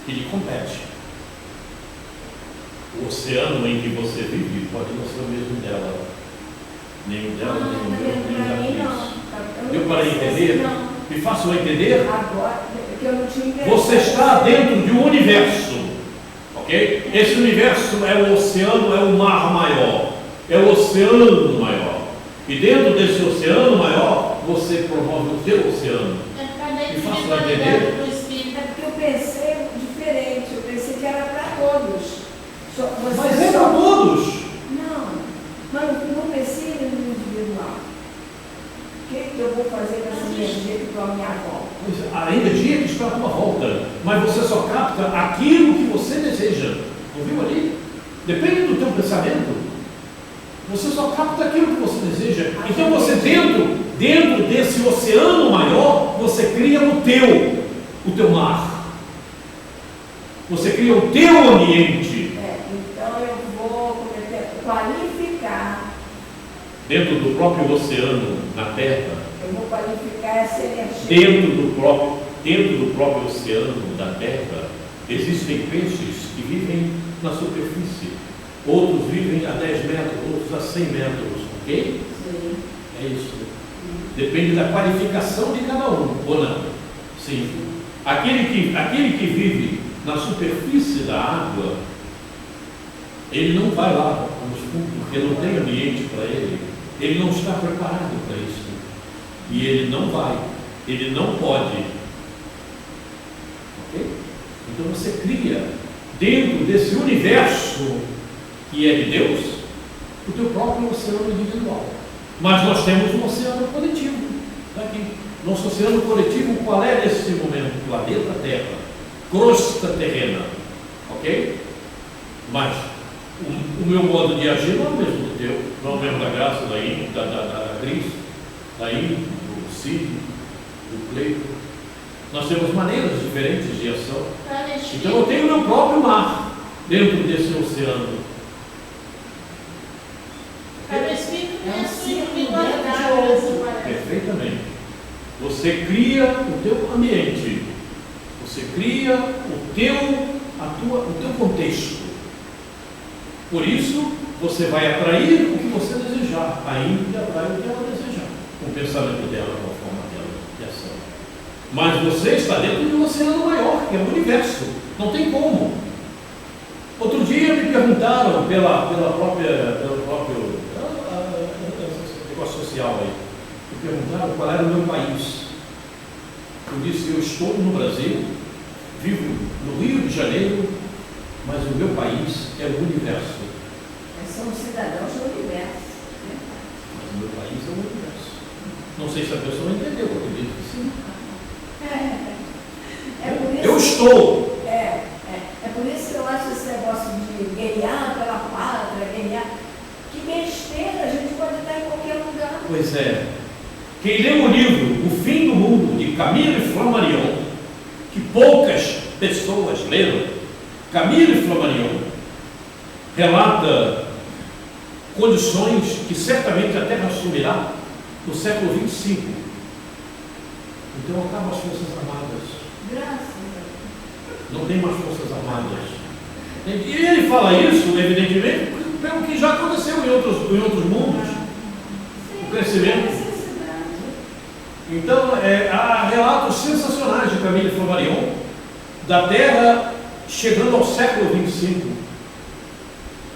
F: que lhe compete. O oceano em que você vive pode não ser o mesmo dela. Nem o dela, nem o meu, nem o da Deu para entender?
E: Não.
F: Me façam entender?
E: Agora, porque eu não tinha.
F: Você está dentro de um universo. Ok? Esse universo é o oceano, é o mar maior. É o oceano maior. E dentro desse oceano maior, você promove o seu oceano. Me façam entender?
E: É porque eu pensei diferente. Eu pensei que era para todos.
F: Mas é para todos.
E: Não, mas não pensei no individual. que eu vou fazer com essa energia que estou à minha volta?
F: Pois é, a energia que está à tua volta, mas você só capta aquilo que você deseja. Ouviu ali? Depende do teu pensamento. Você só capta aquilo que você deseja. Então você dentro desse oceano maior, você cria o teu mar. Você cria o teu ambiente.
E: Então eu vou qualificar.
F: Dentro do próprio oceano, na Terra.
E: Eu vou qualificar essa energia.
F: Dentro do próprio oceano da Terra, existem peixes que vivem na superfície. Outros vivem a 10 metros, outros a 100 metros, ok?
E: Sim.
F: É isso. Depende da qualificação de cada um, ou não? Sim. Aquele que vive na superfície da água, ele não vai lá no fundo, porque não tem ambiente para ele. Ele não está preparado para isso. E ele não vai, ele não pode. Ok? Então você cria, dentro desse universo que é de Deus, o teu próprio oceano individual. Mas nós temos um oceano coletivo. Aqui. Nosso oceano coletivo, qual é nesse momento? Planeta Terra, crosta terrena. Ok? Mas o meu modo de agir não é o mesmo do teu, não é o mesmo da Graça, da Índia, da Cris, da Índia, do Cid, do Cleito. Nós temos maneiras diferentes de ação. Então eu tenho o meu próprio mar dentro desse oceano.
B: Cada espírito tem a sua individualidade.
F: Perfeitamente. Você cria o teu ambiente. Você cria o teu contexto. Por isso, você vai atrair o que você desejar. A Índia atrai o que ela desejar. Com o pensamento dela, com a forma dela de ação. Mas você está dentro de um oceano maior, que é o universo. Não tem como. Outro dia me perguntaram pelo próprio negócio social aí. Me perguntaram qual era o meu país. Eu disse, eu estou no Brasil, vivo no Rio de Janeiro, mas o meu país é o universo.
E: Nós somos cidadãos do universo.
F: Mas o meu país é o universo. Não sei se a pessoa entendeu, eu acredito que sim.
E: É por isso,
F: eu estou.
E: É por isso que eu acho esse negócio de guerrear pela pátria, guerrear. Que besteira, a gente pode estar em qualquer lugar.
F: Pois é. Quem lê o livro O Fim do Mundo, de Camille Flammarion, que poucas pessoas leram, Camille Flammarion relata condições que certamente a Terra assumirá no século 25. Então acabam as Forças Armadas.
E: Graças a Deus.
F: Não tem mais Forças Armadas. E ele fala isso, evidentemente, pelo que já aconteceu em outros mundos. O crescimento. Então, há relatos sensacionais de Camille Flammarion da Terra chegando ao século 25,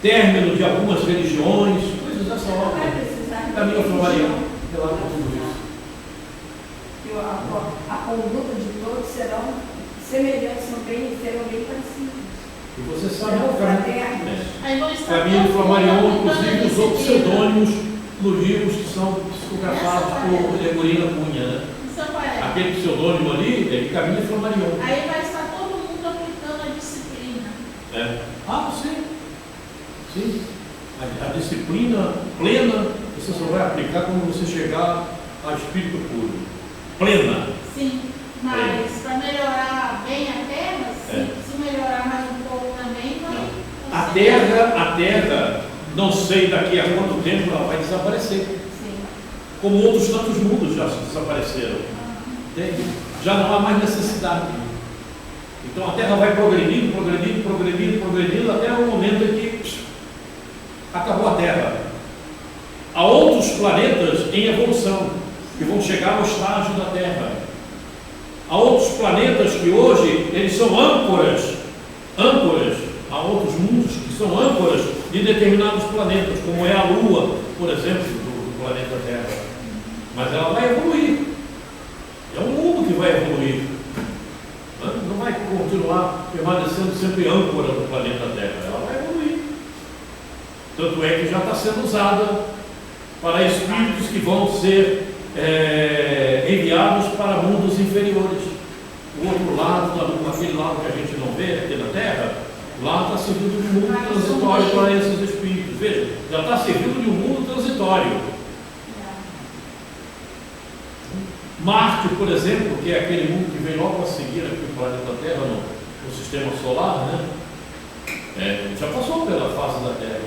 F: término de algumas religiões, coisas dessa ordem. Camille Flammarion relata tudo isso.
E: A conduta de todos serão semelhantes, serão bem parecidas.
F: E você sabe
B: que
F: Camille Flammarion, inclusive, usou pseudônimos nos livros que são psicografados por Legorina Cunha, né? Aquele pseudônimo ali é de Camille Flammarion.
B: Aí vai estar todo mundo aplicando a disciplina.
F: Sim. Sim. A disciplina plena você só vai aplicar quando você chegar ao espírito puro. Plena.
B: Sim, mas para melhorar bem a Terra, se melhorar mais um pouco também, vai.
F: A Terra, não sei daqui a quanto tempo ela vai desaparecer.
E: Sim.
F: Como outros tantos mundos já desapareceram. Já não há mais necessidade. Então a Terra vai progredindo até o momento em que acabou a Terra. Há outros planetas em evolução que vão chegar ao estágio da Terra. Há outros planetas que hoje eles são âncoras. Há outros mundos que são âncoras de determinados planetas, como é a Lua, por exemplo, do planeta Terra. Mas ela vai evoluir. É um mundo que vai evoluir. Não vai continuar permanecendo sempre âncora do planeta Terra. Ela vai evoluir. Tanto é que já está sendo usada para espíritos que vão ser enviados para mundos inferiores. O outro lado, aquele lado que a gente não vê aqui na Terra, lá está servindo de mundo transitório para esses espíritos. Veja, já está servindo de um mundo transitório. Marte, por exemplo, que é aquele mundo que vem logo a seguir aqui o planeta Terra no sistema solar, né? Já passou pela fase da Terra.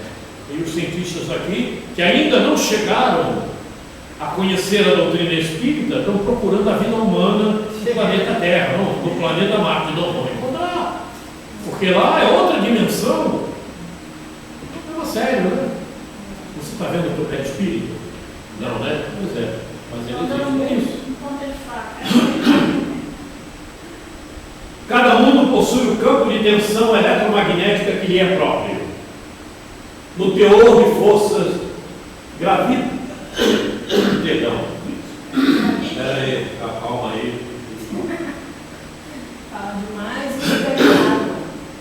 F: E os cientistas aqui, que ainda não chegaram a conhecer a doutrina espírita, estão procurando a vida humana no planeta Terra, não, no planeta Marte, não vão encontrar. Porque lá é outra dimensão. É sério, né? Você está vendo o teu pé espírito? Não, né? Pois é. Mas ele existe isso. Cada mundo possui o campo de tensão eletromagnética que lhe é próprio. No teor de forças gravíticas. Perdão. Peraí, calma aí.
E: Fala demais e fica claro.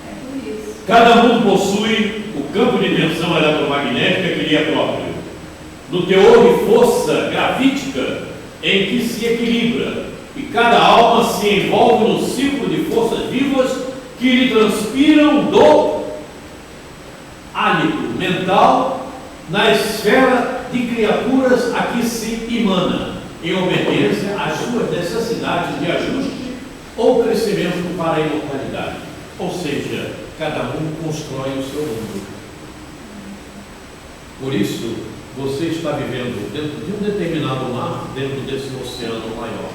E: É por isso.
F: Cada mundo possui o campo de tensão eletromagnética que lhe é próprio. No teor de força gravítica em que se equilibra, e cada alma se envolve no ciclo de forças vivas que lhe transpiram do hálito mental na esfera de criaturas a que se emana, em obediência às suas necessidades de ajuste ou crescimento para a imortalidade. Ou seja, cada um constrói o seu mundo. Por isso, você está vivendo dentro de um determinado mar, dentro desse oceano maior,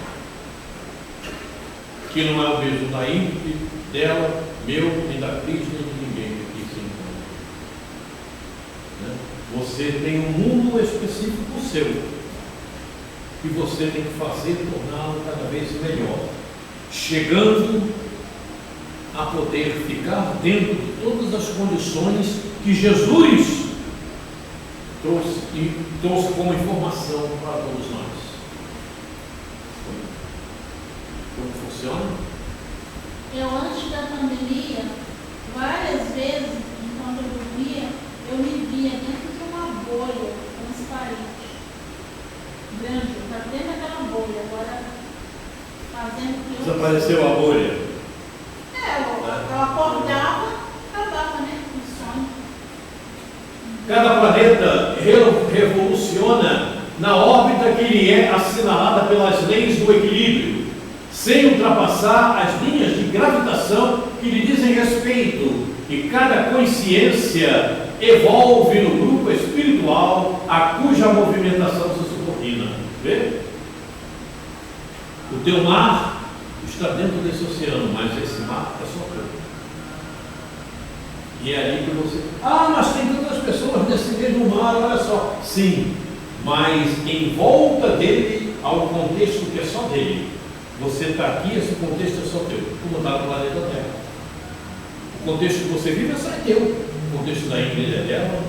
F: que não é o mesmo da Ingrid, dela, meu, nem da Cris, nem de ninguém que aqui se encontra. Você tem um mundo específico seu, que você tem que fazer torná-lo cada vez melhor, chegando a poder ficar dentro de todas as condições que Jesus trouxe como informação para todos nós. Como funciona?
B: Eu, antes da pandemia, várias vezes, enquanto eu dormia, eu me via dentro de uma bolha transparente. Grande, eu estava dentro daquela bolha, agora fazendo o que eu...
F: Desapareceu a bolha.
B: Eu acordava, acabava, né? O sonho.
F: Cada planeta revoluciona na órbita que lhe é assinalada pelas leis do equilíbrio, sem ultrapassar as linhas de gravitação que lhe dizem respeito, e cada consciência evolve no grupo espiritual a cuja movimentação se subordina. Vê? O teu mar está dentro desse oceano, mas esse mar é só teu. E é ali que você... mas tem tantas pessoas nesse mesmo mar, olha só. Sim, mas em volta dele há um contexto que é só dele. Você está aqui, esse contexto é só teu, como está no planeta Terra. O contexto que você vive é só teu. O contexto da Ingrid é dela,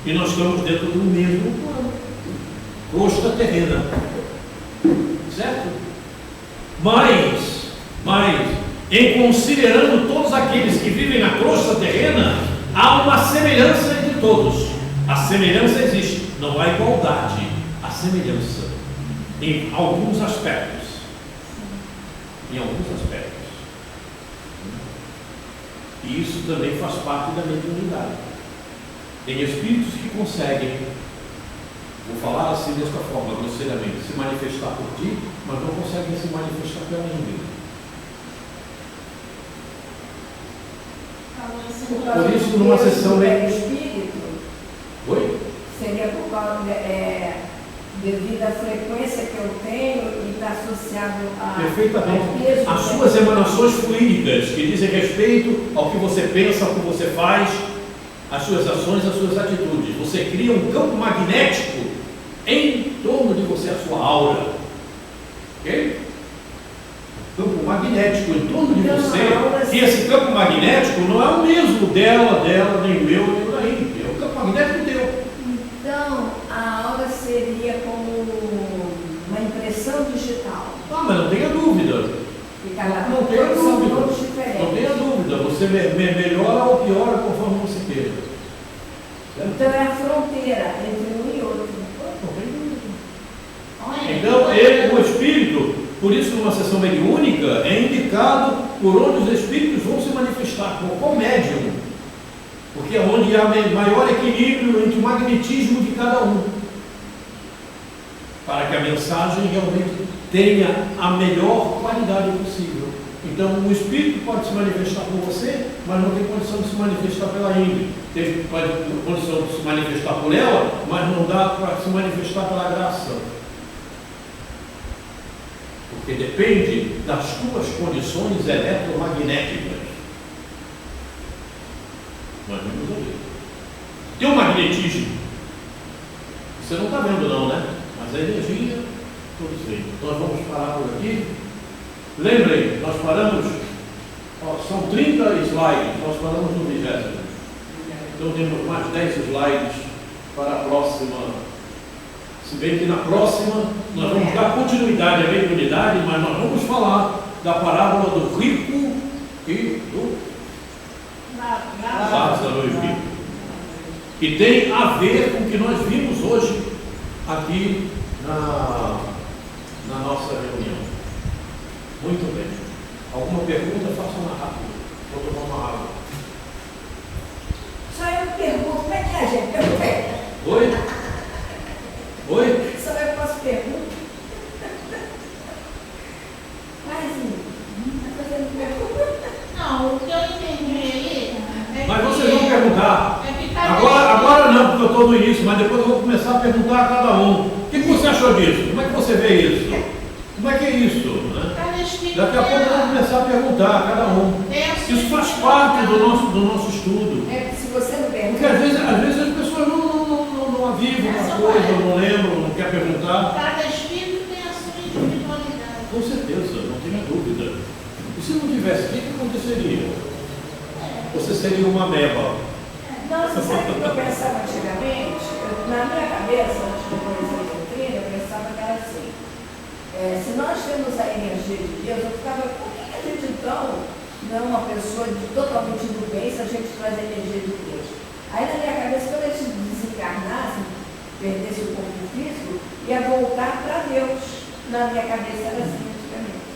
F: e nós estamos dentro do mesmo plano. Crosta terrena. Certo? Mas, em considerando todos aqueles que vivem na crosta terrena, há uma semelhança entre todos. A semelhança existe, não há igualdade. A semelhança em alguns aspectos. Em alguns aspectos. E isso também faz parte da mediunidade. Tem espíritos que conseguem, vou falar assim desta forma, grosseiramente, se manifestar por ti, mas não conseguem se manifestar pela Ingrid. Por isso, numa sessão
E: espírito,
F: oi?
E: seria por causa devido à frequência que eu tenho e está associado a
F: perfeitamente as suas emanações fluídicas que dizem respeito ao que você pensa, ao que você faz, às suas ações, às suas atitudes. Você cria um campo magnético em torno de você, a sua aura. Ok? Campo magnético em torno de você. E esse campo magnético não é o mesmo dela, nem o meu, nem o da Ingrid. É o campo magnético teu.
E: Então, a aura seria como uma impressão digital.
F: Mas não tenha dúvida. Não tenha dúvida. Não tenha dúvida. Você melhora ou piora conforme você queira.
E: Então é a fronteira entre um e outro.
F: Não tem dúvida. Por isso, numa sessão mediúnica, é indicado por onde os espíritos vão se manifestar, por qual médium, porque é onde há maior equilíbrio entre o magnetismo de cada um, para que a mensagem realmente tenha a melhor qualidade possível. Então, o espírito pode se manifestar por você, mas não tem condição de se manifestar pela Ingrid. Tem condição de se manifestar por ela, mas não dá para se manifestar pela graça. Porque depende das tuas condições eletromagnéticas. Nós vamos ver. Tem o magnetismo. Você não está vendo não, né? Mas a energia, todos veem. Nós vamos parar por aqui. Lembrem, nós paramos, são 30 slides, nós paramos no 20º. Então temos mais 10 slides para a próxima. Se bem que na próxima nós vamos dar continuidade à mediunidade, mas nós vamos falar da parábola do rico e do Lázaro e rico, que tem a ver com o que nós vimos hoje aqui na nossa reunião. Muito bem. Alguma pergunta? Faça-na rápido. Vou tomar uma água.
E: Só eu pergunto, como é que é, gente? Pergunta.
F: Oi? Oi?
E: Só eu posso perguntar? Mas, está fazendo pergunta?
B: Não, o que eu entendi aí é
F: Mas
B: que-
F: vocês vão perguntar.
B: é que cada
F: Agora não, porque eu estou no início, mas depois eu vou começar a perguntar a cada um. O que você achou disso? Como é que você vê isso? Como é que é isso? Né?
B: cada espírito
F: Daqui a pouco eu vou começar a perguntar a cada um.
B: tem a sua
F: Isso faz parte do nosso estudo.
E: É, se você não
F: Porque
E: pergunta.
F: às vezes as pessoas não avivam a coisa, não lembram, não quer perguntar.
B: Cada espírito tem a sua individualidade.
F: Com certeza, não tenha dúvida. E se não tivesse, o que aconteceria? Você seria uma ameba.
E: Não, você sabe o que eu pensava antigamente? Na minha cabeça, antes de conhecer a doutrina, eu pensava que era assim. Se nós temos a energia de Deus, eu ficava, por que a gente então não é uma pessoa totalmente do bem se a gente traz a energia de Deus? Aí na minha cabeça, quando a gente desencarnasse, perdesse o corpo físico, ia voltar para Deus. Na minha cabeça era assim antigamente.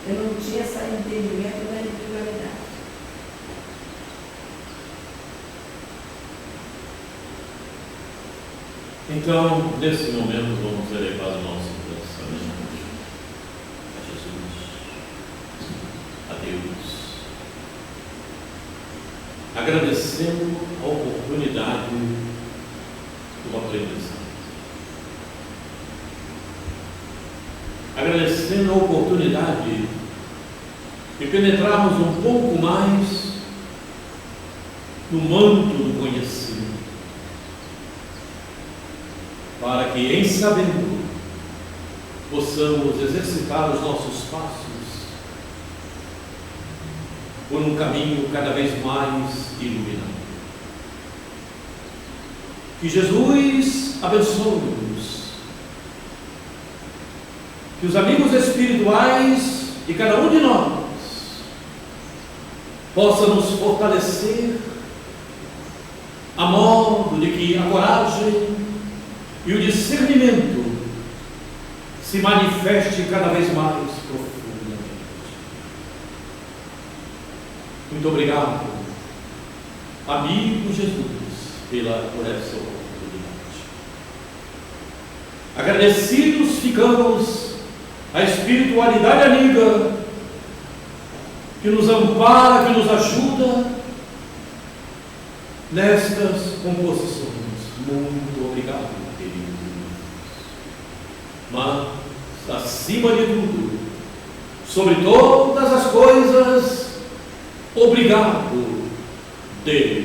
E: Eu não tinha esse entendimento da individualidade.
F: Então, nesse momento, vamos elevar o nosso pensamento a Jesus, a Deus, agradecendo a oportunidade do aprendizado, agradecendo a oportunidade de penetrarmos um pouco mais no manto do conhecimento, para que, em sabendo, possamos exercitar os nossos passos por um caminho cada vez mais iluminado. Que Jesus abençoe-nos, que os amigos espirituais de cada um de nós possam nos fortalecer a modo de que a coragem e o discernimento se manifeste cada vez mais profundamente. Muito obrigado, amigo Jesus, por essa oportunidade. Agradecidos ficamos à espiritualidade amiga que nos ampara, que nos ajuda nestas composições. Muito obrigado, queridos. Mas, acima de tudo, sobre todas as coisas, obrigado, Deus.